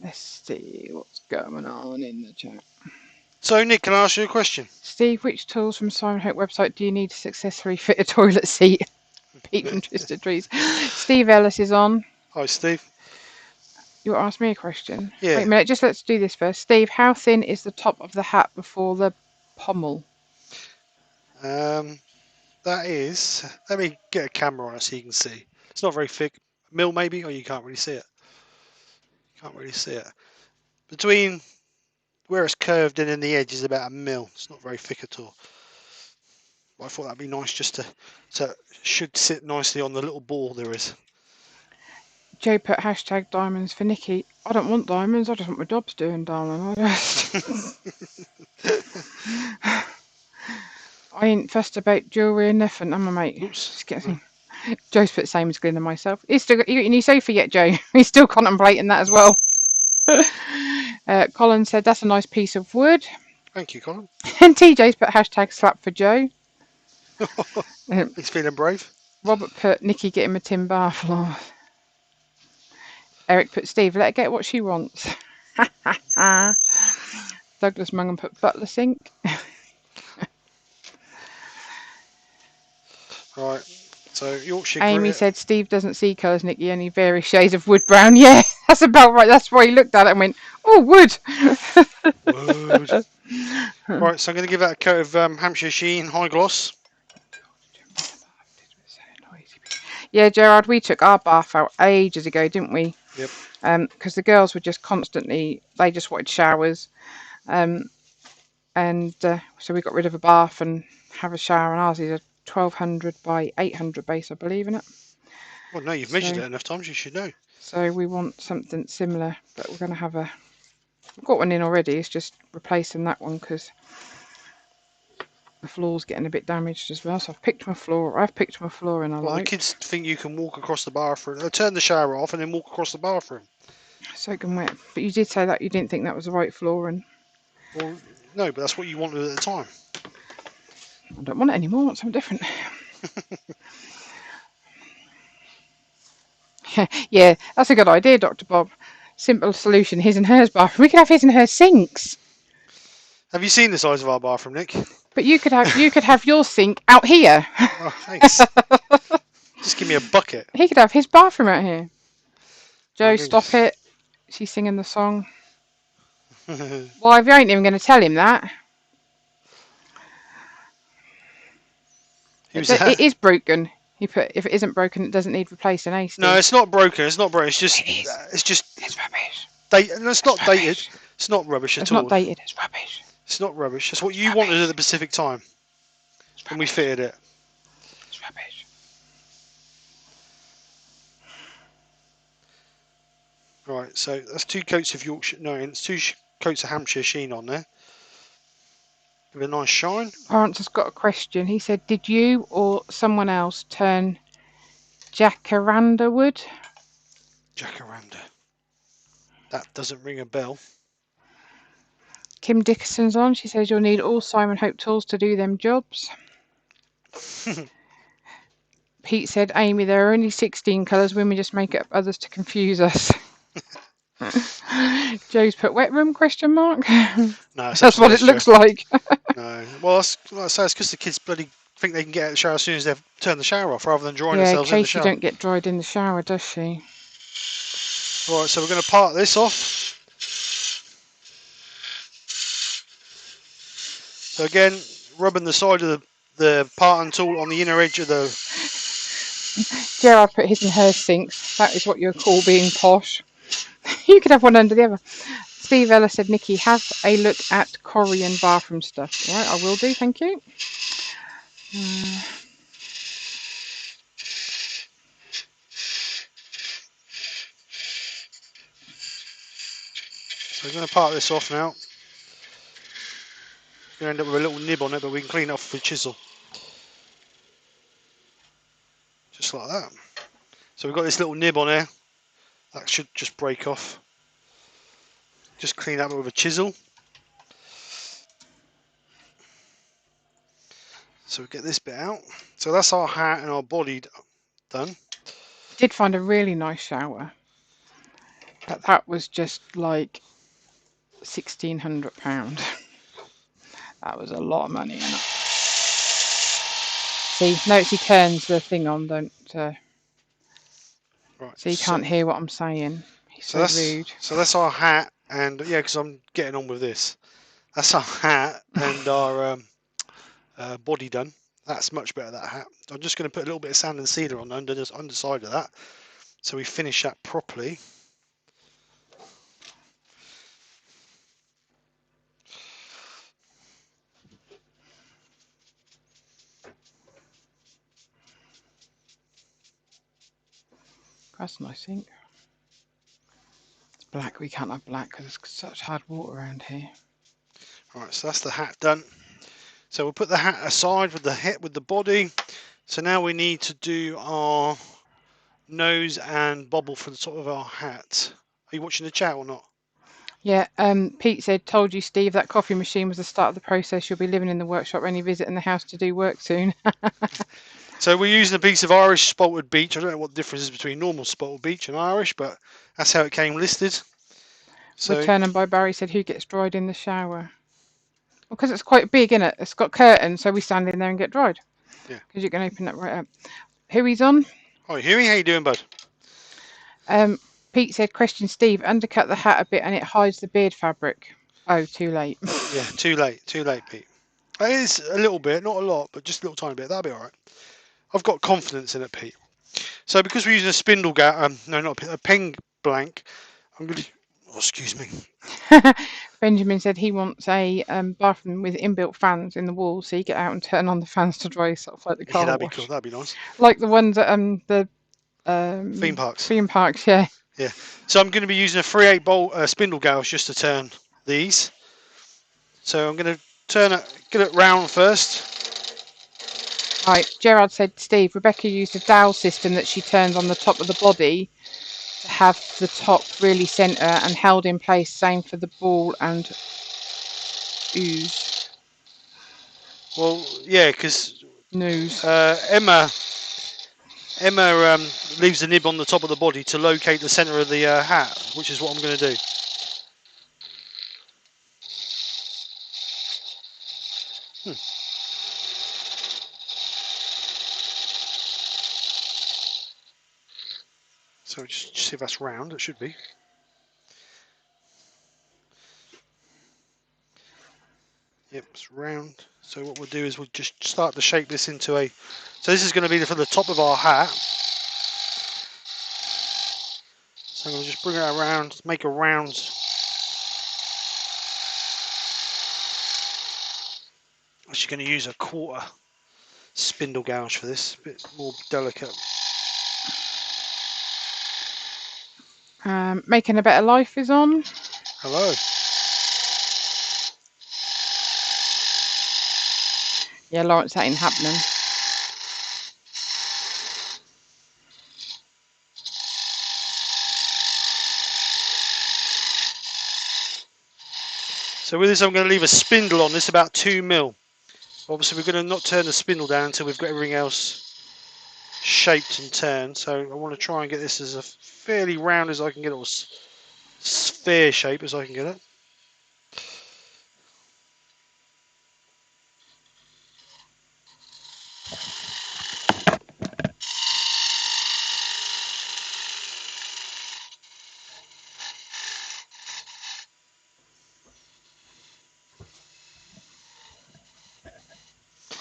Let's see what's going on in the chat. So Nick, can I ask you a question? Steve, which tools from Simon Hope website do you need to successfully fit a toilet seat? Pete from Twisted Trees. Steve Ellis is on. Hi, Steve. You want to ask me a question? Yeah. Wait a minute, just let's do this first. Steve, how thin is the top of the hat before the pommel? That is. Let me get a camera on it so you can see. It's not very thick. Mil maybe, or you can't really see it. Can't really see it. Between where it's curved in and the edge is about a mil. It's not very thick at all. But I thought that'd be nice just to. So it should sit nicely on the little ball there is. Joe put hashtag diamonds for Nikki. I don't want diamonds, I just want my jobs doing, darling. I ain't fussed about jewellery and nothing, am I, mate? Oops. Just getting... Joe's put the same as Glenn and myself. He's still got, you got your new sofa yet, Joe? He's still contemplating that as well. Colin said that's a nice piece of wood. Thank you, Colin. And TJ's put hashtag slap for Joe. He's feeling brave. Robert put Nikki get him a tin bath. Eric put Steve, let her get what she wants. Douglas Mungan put butler sink. Right. So Yorkshire Amy grit. said Steve doesn't see colours, Nikki, only various shades of wood brown. Yeah, that's about right. That's why he looked at it and went, oh, wood. Wood. Right, so I'm going to give that a coat of Hampshire Sheen High Gloss. Yeah, Gerard, we took our bath out ages ago, didn't we? Yep. Because the girls were just constantly, they just wanted showers. So we got rid of a bath and have a shower, and ours is a 1200 by 800 base, I believe, in it. Well, no, you've measured it enough times, you should know. So we want something similar, but we're going to have we've got one in already, it's just replacing that one because the floor's getting a bit damaged as well. So I've picked my flooring I Well, like. the kids think you can walk across the bathroom. They'll turn the shower off and then walk across the bathroom. Soaking wet. But you did say that you didn't think that was the right flooring. Well, no, but that's what you wanted at the time. I don't want it anymore, I want something different. Yeah, that's a good idea, Dr. Bob. Simple solution, his and hers bathroom. We could have his and her sinks. Have you seen the size of our bathroom, Nick? But you could have your sink out here. Oh, thanks. Just give me a bucket. He could have his bathroom out here. Joe, stop Just... it. She's singing the song. Well, if you ain't even going to tell him that. Who's that? It is broken. He put, if it isn't broken, it doesn't need replacing, eh, Steve? No, it's not broken. It's not broken. It's just. It's rubbish. No, it's not dated. It's not rubbish at all. It's not dated. It's rubbish. It's not rubbish. It's what you wanted at the Pacific time. And we fitted it. It's rubbish. Right, so that's 2 coats of Yorkshire. No, it's 2 coats of Hampshire Sheen on there. With a nice shine. Lawrence has got a question. He said, did you or someone else turn jacaranda wood? Jacaranda. That doesn't ring a bell. Kim Dickinson's on. She says you'll need all Simon Hope tools to do them jobs. Pete said, Amy, there are only 16 colours. Women just make up others to confuse us. Joe's put wet room ? No, it's That's what it upstairs, Joe. looks like. No. Well, like I say, it's because the kids bloody think they can get out of the shower as soon as they've turned the shower off rather than drying Yeah, themselves in the Katie shower. don't get dried in the shower, does she? Right, so we're going to part this off. So again, rubbing the side of the parting tool on the inner edge of the... Gerard put his and her sinks. That is what you call being posh. You could have one under the other. Steve Ella said, Nikki, have a look at Korean bathroom stuff. All right, I will do, thank you. So we're going to part this off now. We're going to end up with a little nib on it, but we can clean it off with a chisel. Just like that. So we've got this little nib on here. That should just break off. Just clean that with a chisel. So we get this bit out. So that's our hat and our body done. Did find a really nice shower, but that was just like £1,600. That was a lot of money. See, notice he turns the thing on, don't right, so you can't hear what I'm saying. He's so rude. So that's our hat, and yeah, because I'm getting on with this. That's our hat and our body done. That's much better, that hat. I'm just going to put a little bit of sand and sealer on the underside of that, so we finish that properly. That's a nice ink. It's black. We can't have black because it's such hard water around here. Right, so that's the hat done. So we'll put the hat aside with the head, with the body. So now we need to do our nose and bobble for the top of our hat. Are you watching the chat or not? Yeah, Pete said, told you, Steve, that coffee machine was the start of the process. You'll be living in the workshop when you visit in the house to do work soon. So we're using a piece of Irish spalted beech. I don't know what the difference is between normal spalted beech and Irish, but that's how it came listed. So Woodturning by Barry said, who gets dried in the shower? Well, because it's quite big, isn't it? It's got curtains, so we stand in there and get dried. Yeah. Because you can open that right up. Huey's on. Hi, Huey. How you doing, bud? Pete said, question Steve, undercut the hat a bit and it hides the beard fabric. Oh, too late. Yeah, too late, Pete. It is a little bit, not a lot, but just a little tiny bit. That'll be all right. I've got confidence in it, Pete. So because we're using a spindle no, not a pen blank, I'm going to... Oh, excuse me. Benjamin said he wants a bathroom with inbuilt fans in the wall, so you get out and turn on the fans to dry yourself like the car that'd wash. be cool. That'd be nice. Like the ones at the theme parks. Theme parks, yeah. Yeah. So I'm going to be using a 3/8 bolt spindle gouge just to turn these. So I'm going to get it round first. Right, Gerard said, Steve, Rebecca used a dowel system that she turned on the top of the body to have the top really centre and held in place. Same for the ball and ooze. Well, yeah, because News. Emma leaves the nib on the top of the body to locate the centre of the hat, which is what I'm going to do. So just see if that's round. It should be. Yep, it's round. So what we'll do is we'll just start to shape this into a... So this is going to be for the top of our hat. So I'm going to just bring it around, make a round. Actually going to use a 1/4 spindle gouge for this, a bit more delicate. Making a Better Life is on. Hello. Yeah, Lawrence, that ain't happening. So with this, I'm going to leave a spindle on this about 2mm. Obviously, we're going to not turn the spindle down until we've got everything else shaped and turned. So I want to try and get this as a fairly round as I can get it, or sphere shape as I can get it.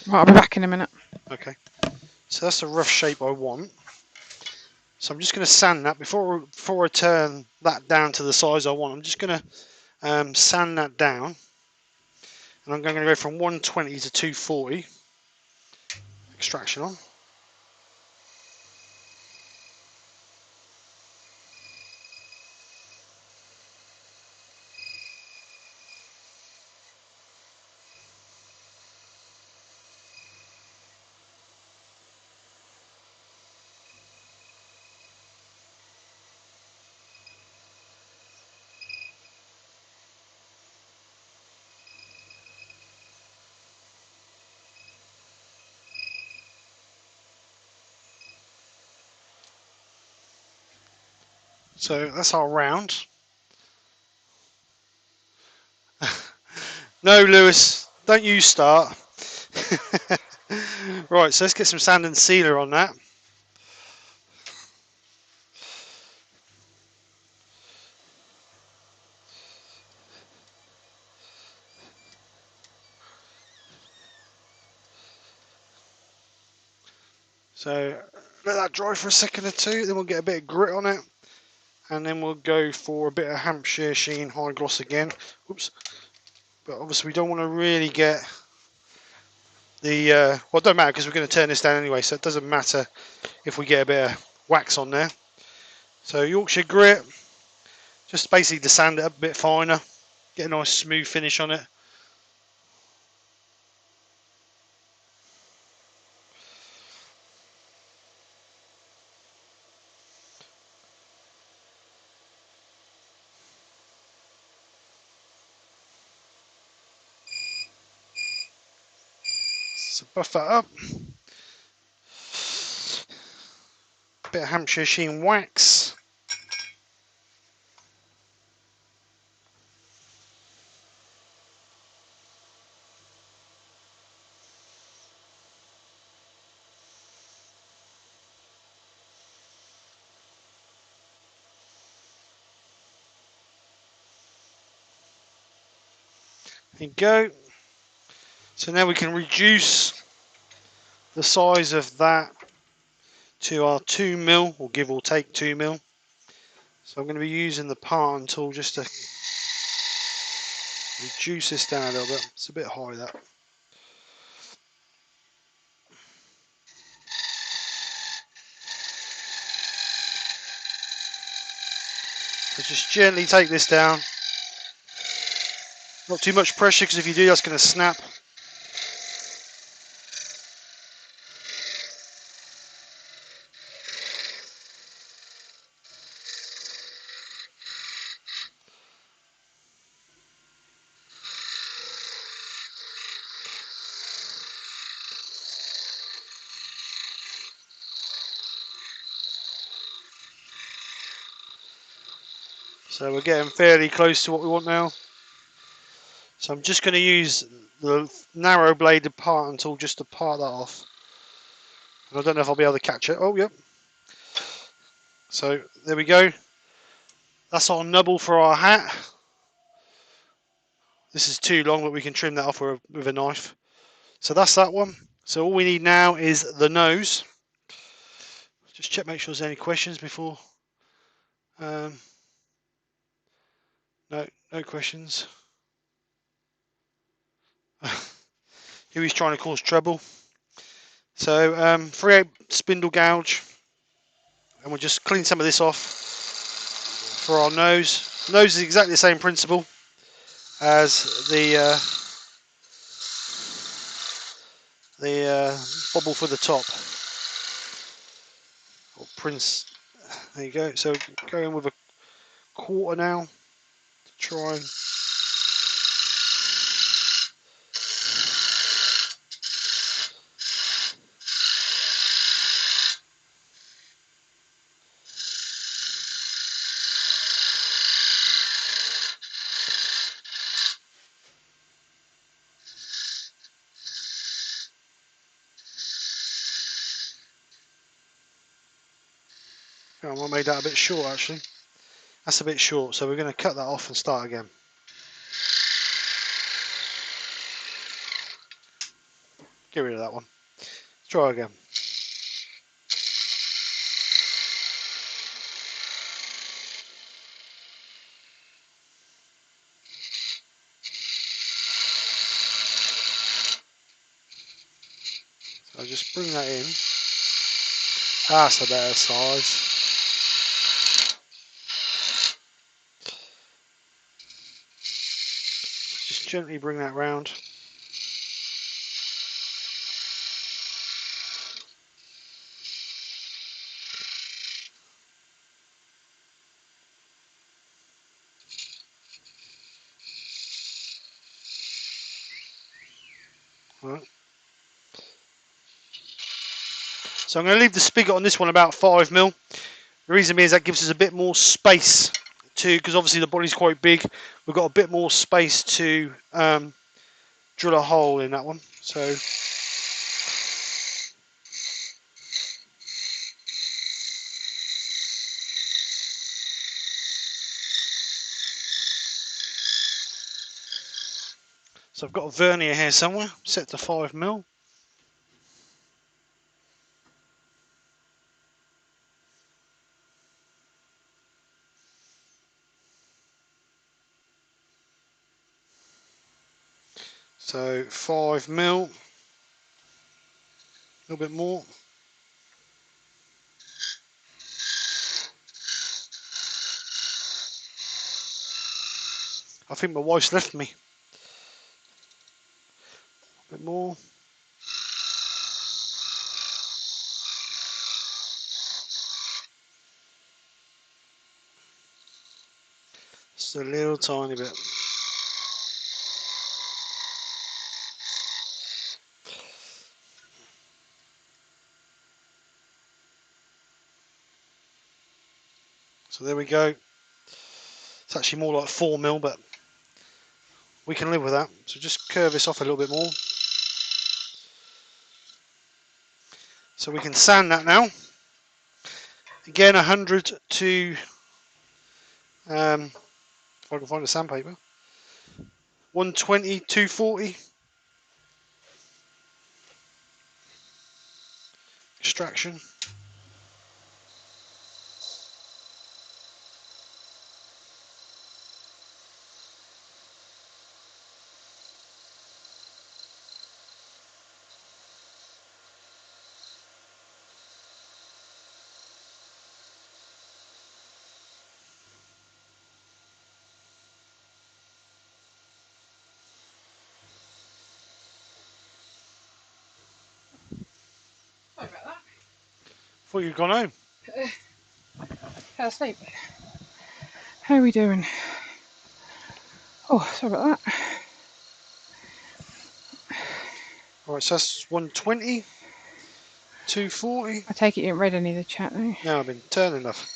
Right, I'll be back in a minute. Okay, so that's the rough shape I want. So I'm just going to sand that before I turn that down to the size I want. I'm just going to sand that down, and I'm going to go from 120 to 240. Extraction on. So that's our round. No, Lewis, don't you start. Right, so let's get some sand and sealer on that. So let that dry for a second or two, then we'll get a bit of grit on it, and then we'll go for a bit of Hampshire Sheen High Gloss again. Oops. But obviously we don't want to really get the, well, it don't matter because we're going to turn this down anyway, so it doesn't matter if we get a bit of wax on there. So Yorkshire Grit, just basically to sand it up a bit finer, get a nice smooth finish on it. So buff that up. Bit of Hampshire Sheen wax. There you go. So now we can reduce the size of that to our 2mm, or give or take 2mm. So I'm going to be using the parting tool just to reduce this down a little bit. It's a bit high, that. So just gently take this down. Not too much pressure, because if you do, that's going to snap. So we're getting fairly close to what we want now. So I'm just going to use the narrow bladed parting tool just to part that off. And I don't know if I'll be able to catch it. Oh, yep. So there we go. That's our nubble for our hat. This is too long, but we can trim that off with a knife. So that's that one. So all we need now is the nose. Just check, make sure there's any questions before. No questions. Who is trying to cause trouble? So 3/8 spindle gouge, and we'll just clean some of this off for our nose. Nose is exactly the same principle as the bobble for the top. Or Prince. There you go. So go in with a quarter now to try and Oh, I made that a bit short actually. That's a bit short, so we're going to cut that off and start again. Get rid of that one. Try again. So just bring that in. That's a better size. Just gently bring that round. Right. So I'm going to leave the spigot on this one about 5mm. The reason being is that gives us a bit more space to, because obviously the body's quite big, we've got a bit more space to drill a hole in that one. So I've got a vernier here somewhere, set to 5mm. So 5mm, a little bit more. I think my wife's left me. A bit more. Just a little tiny bit. So there we go. It's actually more like 4mm, but we can live with that. So just curve this off a little bit more. So we can sand that now. Again, 100 to, if I can find the sandpaper, 120, 240. Extraction. Sorry about that. Thought you'd gone home. Fell asleep. How are we doing? Oh, sorry about that. Alright, so that's 120, 240. I take it you haven't read any of the chat now. Now I've been turning enough.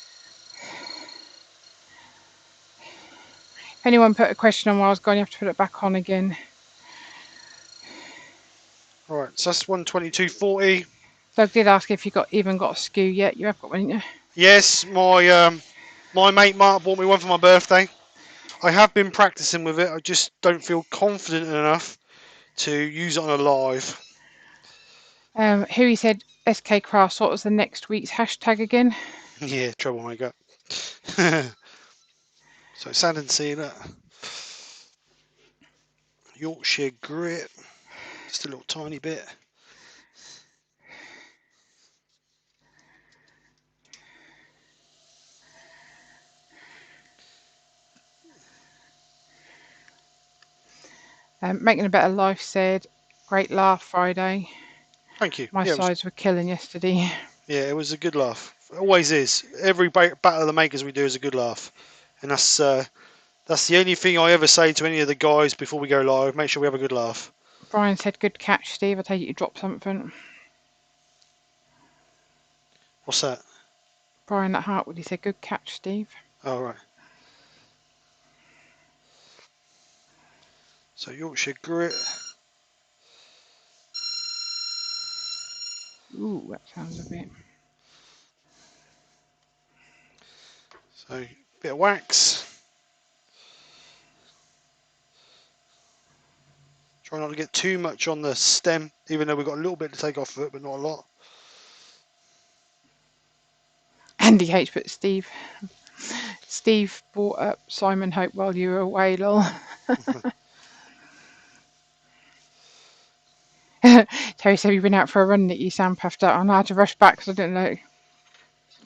If anyone put a question on while I was gone, you have to put it back on again. Alright, so that's 120, 240. So I did ask if you even got a skew yet. You have got one, haven't you? Yes, my mate Mark bought me one for my birthday. I have been practicing with it. I just don't feel confident enough to use it on a live. Huey said SK Crafts. What was the next week's hashtag again? Yeah, troublemaker. So sand and sealer. Yorkshire grit. Just a little tiny bit. Making a Better Life said, great laugh Friday. Thank you. My Yeah, sides were killing yesterday. it was a good laugh. It always is. Every Battle of the Makers we do is a good laugh. And that's the only thing I ever say to any of the guys before we go live. Make sure we have a good laugh. Brian said, good catch, Steve. I take it you dropped something. What's that? Brian at Hartwood, he said, good catch, Steve. Oh, right. So Yorkshire grit. Ooh, that sounds a bit. So a bit of wax. Try not to get too much on the stem, even though we've got a little bit to take off of it, but not a lot. Andy H. But Steve brought up Simon Hope while you were away, lol. Terry said you've been out for a run, Nick. You sound puffed up. And I had to rush back because I didn't know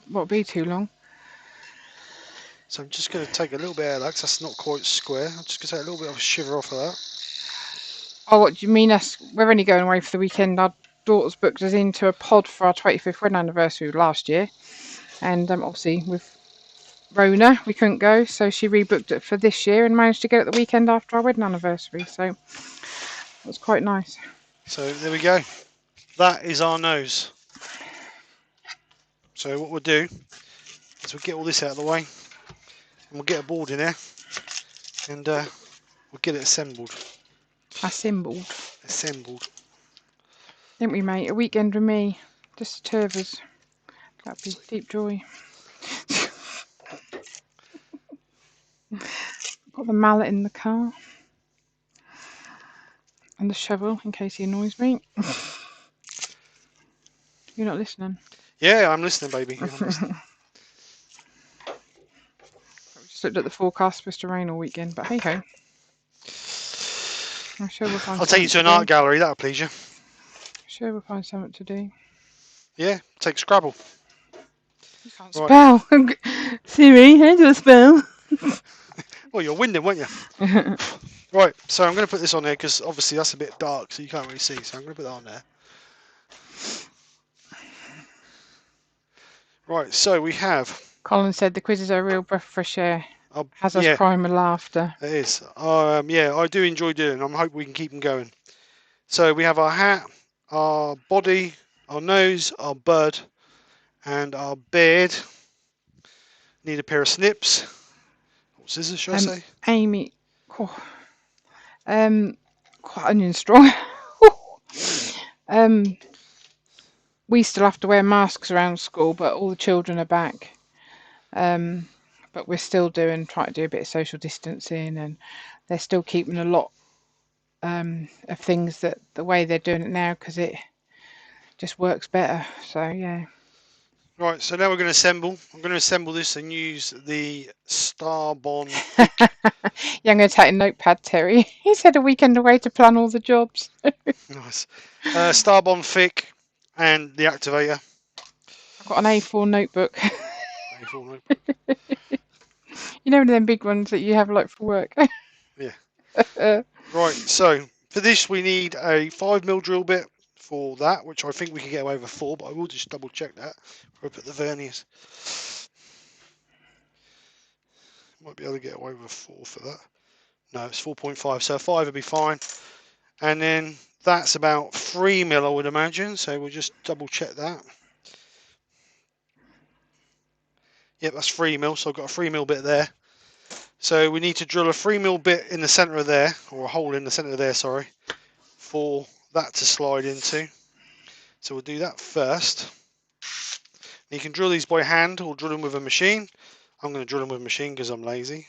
what would be too long. So I'm just going to take a little bit out of that because that's not quite square. I'm just going to take a little bit of a shiver off of that. Oh, what do you mean? We're only going away for the weekend. Our daughter's booked us into a pod for our 25th wedding anniversary last year. And obviously with Rona, we couldn't go. So she rebooked it for this year and managed to get it the weekend after our wedding anniversary. So it was quite nice. So there we go. That is our nose. So what we'll do is we'll get all this out of the way and we'll get a board in there and we'll get it assembled. Assembled. Assembled. Didn't we, mate? A weekend with me. Just the two of us. That'd be deep joy. Got the mallet in the car. And the shovel in case he annoys me. You're not listening? Yeah, I'm listening, baby. I'm listening. We just looked at the forecast, supposed to rain all weekend, but hey ho. I'm sure we'll find I'll take you to an art gallery, that'll please you. Sure we'll find something to do. Yeah, take Scrabble. You can't spell. Siri, how do I spell? Well, you're winding, weren't you? Right, so I'm going to put this on there because obviously that's a bit dark, so you can't really see. So I'm going to put that on there. Right, so we have. Colin said the quizzes are a real breath of fresh air. Has us Yeah, crying with laughter. it is. Yeah, I do enjoy doing them. I hope we can keep them going. So we have our hat, our body, our nose, our bud, and our beard. Need a pair of snips. What scissors, should I say? Amy. Oh, quite onion strong. We still have to wear masks around school, but all the children are back. But we're still trying to do a bit of social distancing, and they're still keeping a lot of things that the way they're doing it now because it just works better. So yeah. Right, so now we're going to assemble. I'm going to assemble this and use the StarBond thick. Yeah, I'm going to take a notepad, Terry. He's had a weekend away to plan all the jobs. Nice. StarBond thick and the activator. I've got an A4 notebook. A4 notebook. You know, them big ones that you have like for work. Yeah. Right, so for this we need a 5mm drill bit for that, which I think we can get away with 4, but I will just double check that before I put the verniers. Might be able to get away with 4 for that. No, it's 4.5, so 5 would be fine. And then that's about 3mm, I would imagine, so we'll just double check that. Yep, that's 3mm, so I've got a 3mm bit there. So we need to drill a 3mm bit in the centre of there, or a hole in the centre of there, sorry, for that to slide into. So we'll do that first. You can drill these by hand or drill them with a machine. I'm going to drill them with a machine because I'm lazy.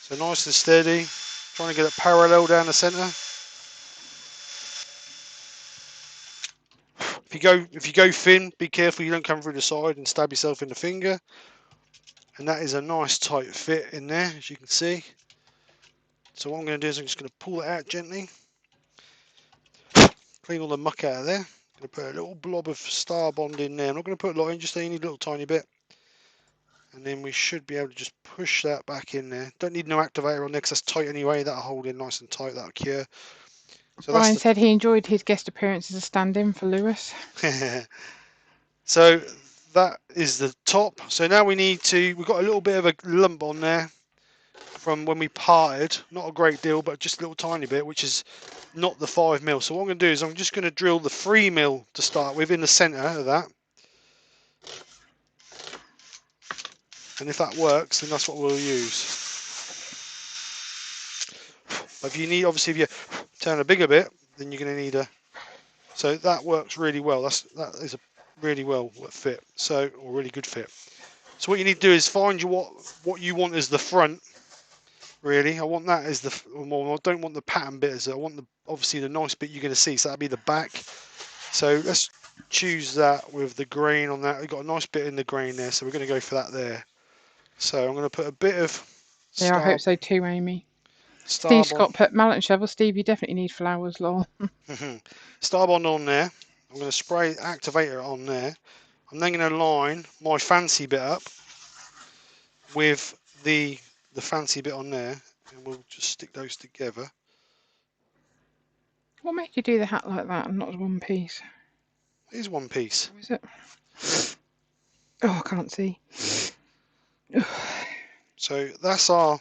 So nice and steady, trying to get it parallel down the centre. If you go thin, be careful you don't come through the side and stab yourself in the finger. And that is a nice tight fit in there, as you can see. So what I'm going to do is I'm just going to pull it out gently. Clean all the muck out of there. I'm going to put a little blob of StarBond in there. I'm not going to put a lot in, just any little tiny bit. And then we should be able to just push that back in there. Don't need no activator on there because that's tight anyway. That'll hold in nice and tight, that'll cure. So Brian said he enjoyed his guest appearance as a stand-in for Lewis. So that is the top. So now we've got a little bit of a lump on there from when we parted. Not a great deal, but just a little tiny bit, which is not the 5mm. So what I'm going to do is I'm just going to drill the 3mm to start with in the centre of that. And if that works, then that's what we'll use. But if you need, obviously, if you turn a bigger bit, then you're going to need a. So that works really well. That is a really well fit. So, or really good fit. So what you need to do is find what you want as the front. Really, I want that as the. Well, I don't want the pattern bit as I want obviously the nice bit you're going to see. So that'll be the back. So let's choose that with the grain on that. We've got a nice bit in the grain there, so we're going to go for that there. So I'm going to put a bit of Yeah, I hope so too, Amy. Steve StarBond Scott put mallet and shovel. Steve, you definitely need flowers, lol. StarBond on there. I'm going to spray activator on there. I'm then going to line my fancy bit up with the fancy bit on there, and we'll just stick those together. What made you do the hat like that and not as one piece? Here's one piece. Or is it? Oh, I can't see. So that's our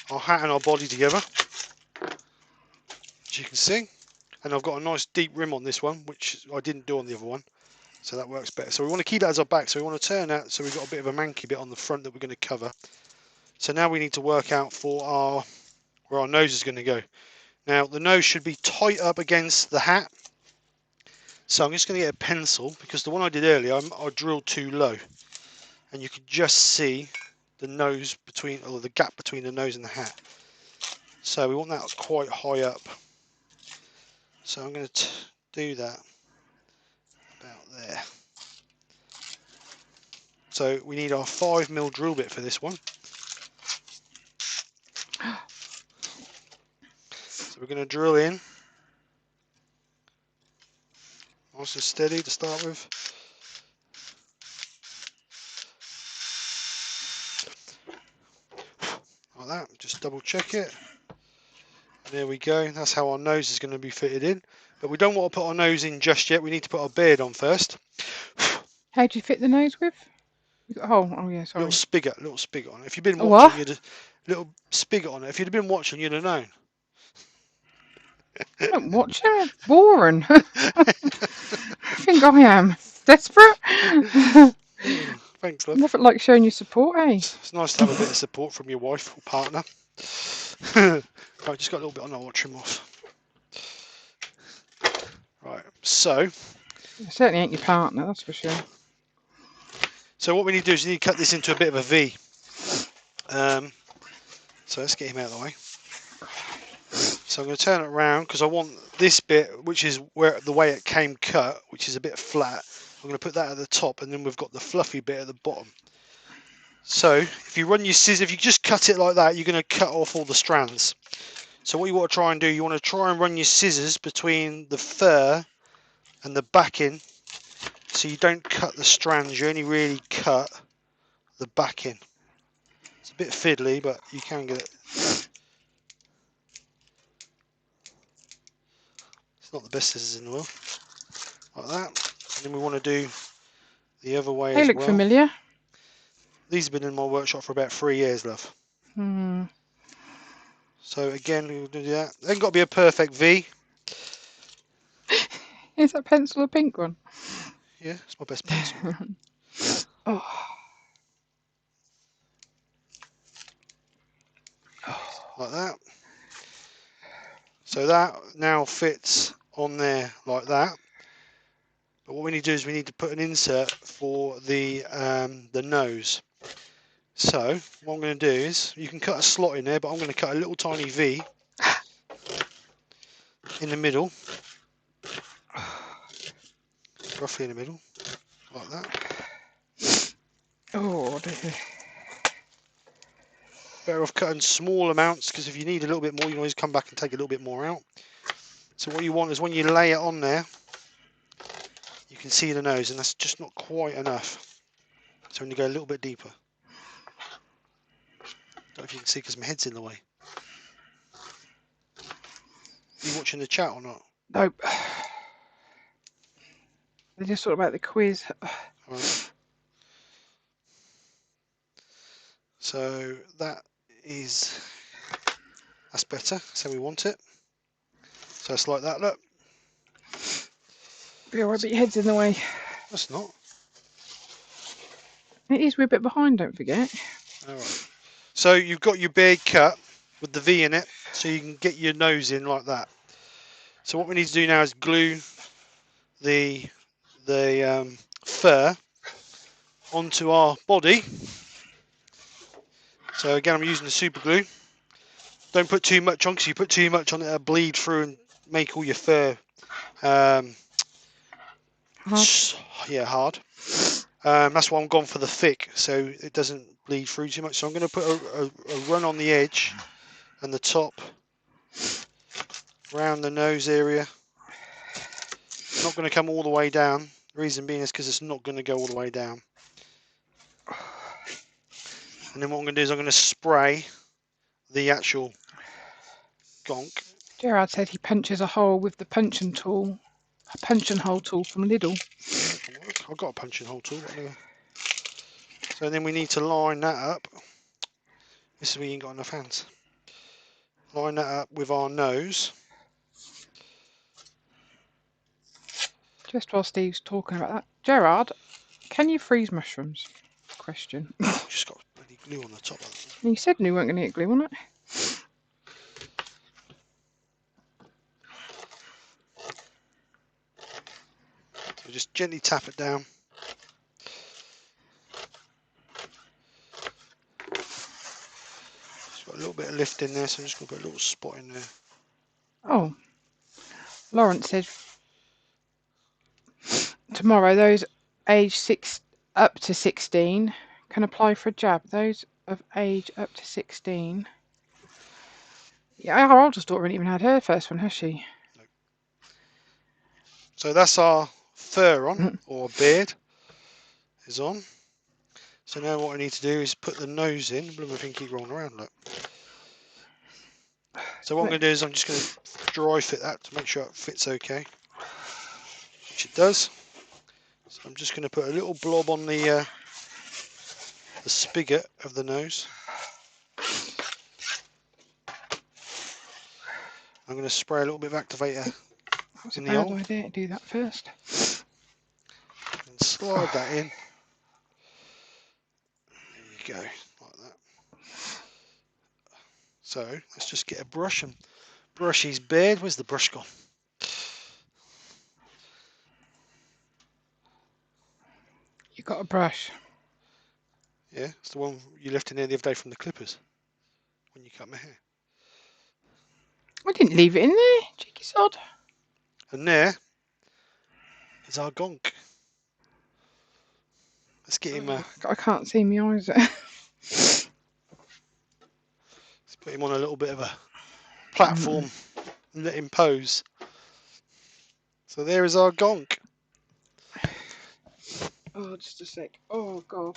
hat and our body together, as you can see. And I've got a nice deep rim on this one, which I didn't do on the other one. So that works better. So we want to keep that as our back. So we want to turn that so we've got a bit of a manky bit on the front that we're going to cover. So now we need to work out for where our nose is going to go. Now the nose should be tight up against the hat. So I'm just going to get a pencil because the one I did earlier, I drilled too low. And you can just see the nose between, or the gap between the nose and the hat. So we want that quite high up. So I'm going to do that about there. So we need our 5mm drill bit for this one. So we're going to drill in nice and steady to start with. Like that, just double check it. And there we go, that's how our nose is going to be fitted in. But we don't want to put our nose in just yet, we need to put our beard on first. How do you fit the nose with? Oh yeah, sorry. Little spigot on it. If you've been What? watching, little spigot on it. If you'd have been watching, you'd have known. I don't watch it. Boring. I think I am desperate. Thanks, love. Nothing like showing your support, eh? It's nice to have a bit of support from your wife or partner. Right, just got a little bit on. I'll trim off. Right, so It certainly ain't your partner, that's for sure. So what we need to do is we need to cut this into a bit of a V. So let's get him out of the way. So I'm going to turn it around because I want this bit, which is where the way it came cut, which is a bit flat. I'm going to put that at the top, and then we've got the fluffy bit at the bottom. So if you run your scissors, if you just cut it like that, you're going to cut off all the strands. So what you want to try and do, you want to try and run your scissors between the fur and the backing, so you don't cut the strands. You only really cut the backing. It's a bit fiddly, but you can get it. It's not the best scissors in the world. Like that. And then we want to do the other way They as look well. familiar. These have been in my workshop for about 3 years, love. Hmm. So again, we'll do that. They ain't got to be a perfect V. Is that pencil a pink one? Yeah, it's my best pencil. Oh. Like that. So that now fits on there like that. But what we need to do is we need to put an insert for the nose. So what I'm going to do is, you can cut a slot in there, but I'm going to cut a little tiny V in the middle, roughly in the middle, like that. Oh dear. Better off cutting small amounts, because if you need a little bit more, you can always come back and take a little bit more out. So what you want is when you lay it on there, you can see the nose, and that's just not quite enough. So when you go a little bit deeper. Don't know if you can see because my head's in the way. Are you watching the chat or not? Nope. They just thought about the quiz. Right. So that's better. That's how we want it. So it's like that, look. Be alright, but your head's in the way. That's not. It is, we're a bit behind, don't forget. Alright. So you've got your beard cut with the V in it, so you can get your nose in like that. So what we need to do now is glue the fur onto our body. So again, I'm using the super glue. Don't put too much on, because you put too much on, it'll bleed through and make all your fur Hard. hard. That's why I'm gone for the thick, so it doesn't bleed through too much. So I'm going to put a run on the edge and the top, around the nose area. It's not going to come all the way down. The reason being is because it's not going to go all the way down. And then what I'm going to do is I'm going to spray the actual gonk. Gerard said he punches a hole with the punch and hole tool from Lidl. I've got a punching hole tool. So then we need to line that up. This is where you ain't got enough hands. Line that up with our nose. Just while Steve's talking about that, Gerard, can you freeze mushrooms? Question. Just got bloody glue on the top of it. You said you weren't going to get glue on it. So just gently tap it down. It's got a little bit of lift in there, so I'm just going to put a little spot in there. Oh, Lawrence said tomorrow those aged 6 up to 16 can apply for a jab. Those of age up to 16. Yeah, our oldest daughter hasn't even had her first one, has she? No. So that's our fur on, or beard is on. So now what I need to do is put the nose in. Blooming thing keep rolling around, look. So what I'm going to do is I'm just going to dry fit that to make sure it fits okay, which it does. So I'm just going to put a little blob on the spigot of the nose. I'm going to spray a little bit of activator That's in a the bad hole idea to do that first. and slide that in. There you go, like that. So let's just get a brush and brush his beard. Where's the brush gone? You got a brush. Yeah, it's the one you left in there the other day from the clippers when you cut my hair. I didn't leave it in there, cheeky sod. And there is our gonk. Let's get him. I can't see my eyes. Let's put him on a little bit of a platform and let him pose. So there is our gonk. Oh, just a sec. Oh, God.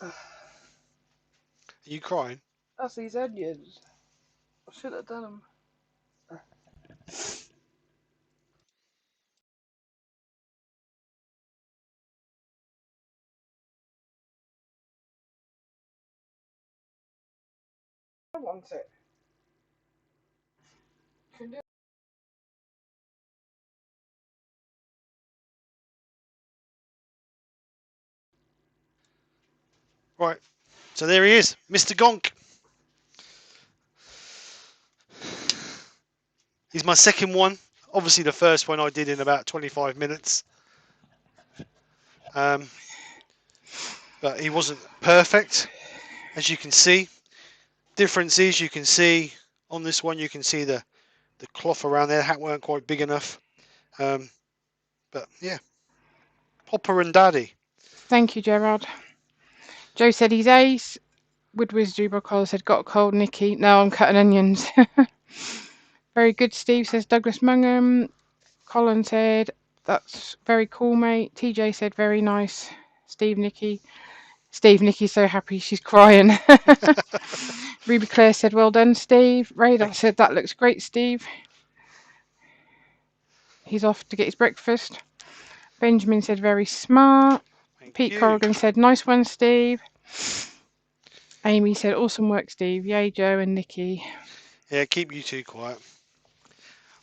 Are you crying? That's these onions. I should have done them. I want it. Right. So there he is, Mr. Gonk. He's my second one. Obviously, the first one I did in about 25 minutes. But he wasn't perfect, as you can see. Difference is you can see on this one, you can see the cloth around there. The hat weren't quite big enough. But yeah, Hopper and Daddy. Thank you, Gerard. Joe said he's ace. Woodwiz Juba Collar said, got a cold, Nikki. No, I'm cutting onions. Very good, Steve, says Douglas Mungham. Colin said, that's very cool, mate. TJ said, very nice. Nikki's so happy she's crying. Ruby Claire said, well done, Steve. Radar said, that looks great, Steve. He's off to get his breakfast. Benjamin said, very smart. Pete Corrigan said, nice one, Steve. Amy said, awesome work, Steve. Yay, Joe and Nikki. Yeah, keep you two quiet.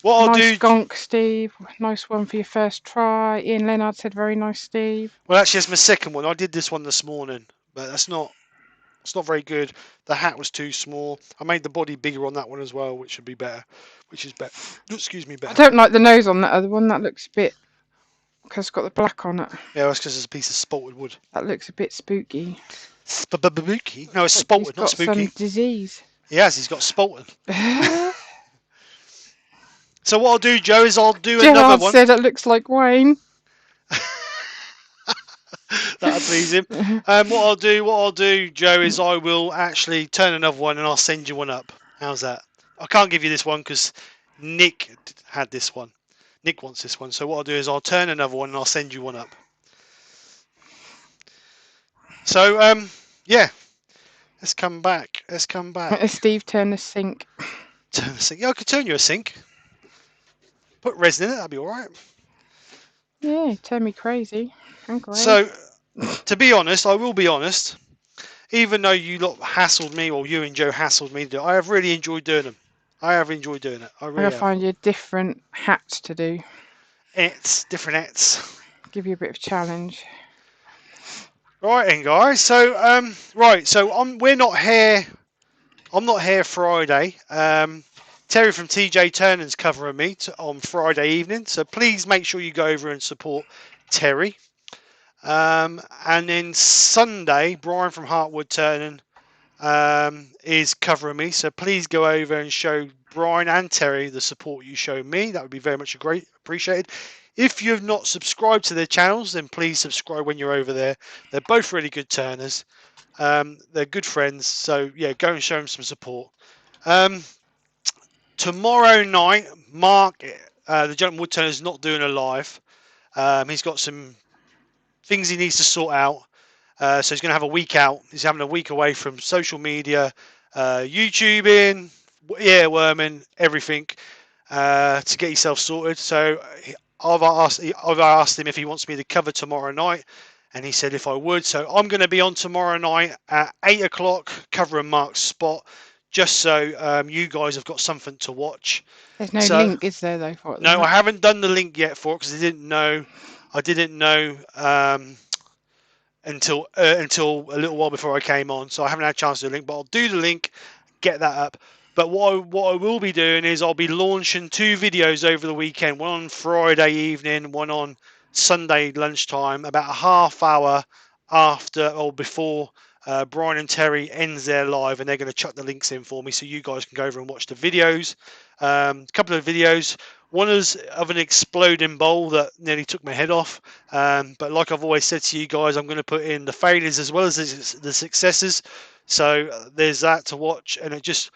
What I'll nice do... gonk, Steve. Nice one for your first try. Ian Leonard said, very nice, Steve. Well, actually, that's my second one. I did this one this morning, but it's not very good. The hat was too small. I made the body bigger on that one as well, which should be better. Which is better. Excuse me, better. I don't like the nose on that other one. That looks a bit Because it's got the black on it. Yeah, that's because it's a piece of spalted wood. That looks a bit spooky. Spooky? No, it's Like he's spalted, not got some spooky. disease. He has. He's got spalted. So what I'll do, Joe, is I'll do another Gerard one. said it looks like Wayne. That'll please him. What I'll do, Joe, is I will actually turn another one and I'll send you one up. How's that? I can't give you this one because Nick had this one. Nick wants this one. So what I'll do is I'll turn another one and I'll send you one up. So yeah, let's come back. Steve turned the sink. Turn the sink. Yeah, I could turn you a sink. Put resin in it. That'd be all right. Yeah, turn me crazy. I'm great. So to be honest, I will be honest. Even though you lot hassled me, or you and Joe hassled me to do it, I have really enjoyed doing them. I have enjoyed doing it. I I'm really going to have. find you a different hat to do. Different ets. Give you a bit of challenge. Right then, guys. So right. So we're not here. I'm not here Friday. Terry from TJ Turnan's covering me on Friday evening. So please make sure you go over and support Terry. And then Sunday, Brian from Woodturning is covering me. So please go over and show Brian and Terry the support you show me. That would be very much appreciated. If you have not subscribed to their channels, then please subscribe when you're over there. They're both really good turners. They're good friends. So yeah, go and show them some support. Tomorrow night, Mark, the gentleman Woodturner, is not doing a live. He's got some things he needs to sort out. So he's going to have a week out. He's having a week away from social media, YouTubing, worming, everything, to get himself sorted. So I've asked him if he wants me to cover tomorrow night, and he said if I would. So I'm going to be on tomorrow night at 8 o'clock covering Mark's spot, just so you guys have got something to watch. There's no link, is there, though, for it? No, I haven't done the link yet for it because I didn't know. Until a little while before I came on, so I haven't had a chance to do the link, but I'll do the link, get that up. But what I will be doing is I'll be launching 2 videos over the weekend, one on Friday evening, one on Sunday lunchtime, about a half hour after or before Brian and Terry ends their live, and they're going to chuck the links in for me so you guys can go over and watch the videos. A couple of videos. One is of an exploding bowl that nearly took my head off. But like I've always said to you guys, I'm going to put in the failures as well as the successes. So there's that to watch, and it just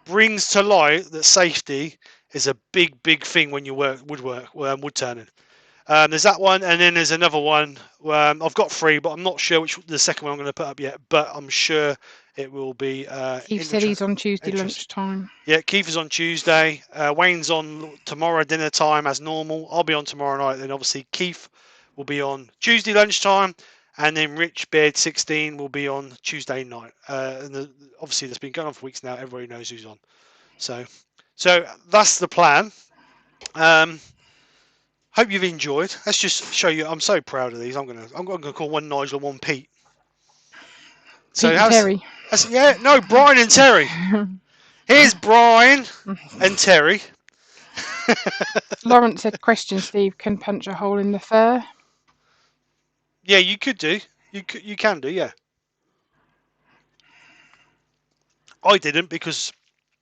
brings to light that safety is a big, big thing when you work wood turning. There's that one, and then there's another one. I've got 3, but I'm not sure which the second one I'm going to put up yet. But I'm sure it will be. Keith said he's on Tuesday lunchtime. Yeah, Keith is on Tuesday. Wayne's on tomorrow dinner time as normal. I'll be on tomorrow night. Then obviously Keith will be on Tuesday lunchtime, and then Rich Beard 16 will be on Tuesday night. Obviously that's been going on for weeks now. Everybody knows who's on. So that's the plan. Hope you've enjoyed. Let's just show you. I'm so proud of these. I'm gonna call one Nigel and one Pete. So Pete and Terry. No, Brian and Terry. Here's Brian and Terry. Lawrence said, "Question, Steve, can punch a hole in the fur?" Yeah, you could do. You can do. Yeah. I didn't because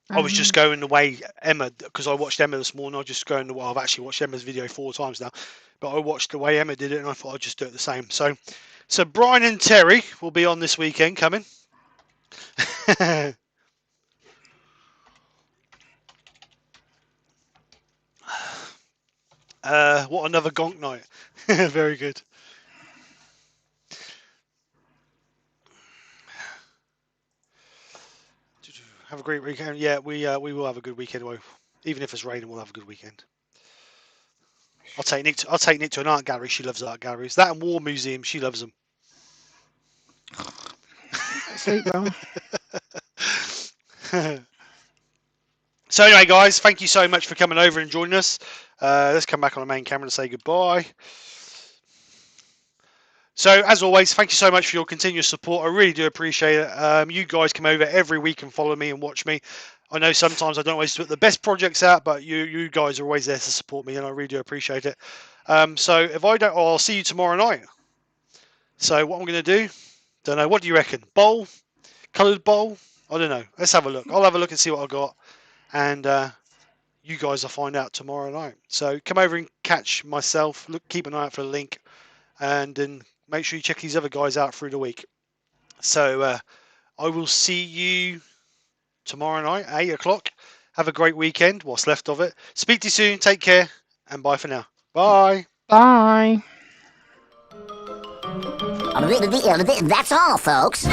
I was just going the way Emma, because I watched Emma this morning. I just going the way I've actually watched Emma's video 4 times now, but I watched the way Emma did it, and I thought I'd just do it the same. So Brian and Terry will be on this weekend coming. What another Gonk night. Very good. Have a great weekend. Yeah, we will have a good weekend. Even if it's raining, we'll have a good weekend. I'll take Nick to an art gallery. She loves art galleries. That and war museum. She loves them. Sleep well. So anyway, guys, thank you so much for coming over and joining us. Let's come back on the main camera and say goodbye. So, as always, thank you so much for your continuous support. I really do appreciate it. You guys come over every week and follow me and watch me. I know sometimes I don't always put the best projects out, but you guys are always there to support me, and I really do appreciate it. So if I don't, I'll see you tomorrow night. So what I'm going to do, don't know. What do you reckon? Bowl, coloured bowl? I don't know. Let's have a look. I'll have a look and see what I got, and you guys will find out tomorrow night. So come over and catch myself. Look, keep an eye out for the link, and then make sure you check these other guys out through the week. So I will see you tomorrow night, 8 o'clock. Have a great weekend, what's left of it. Speak to you soon. Take care, and bye for now. Bye. Bye. That's all, folks.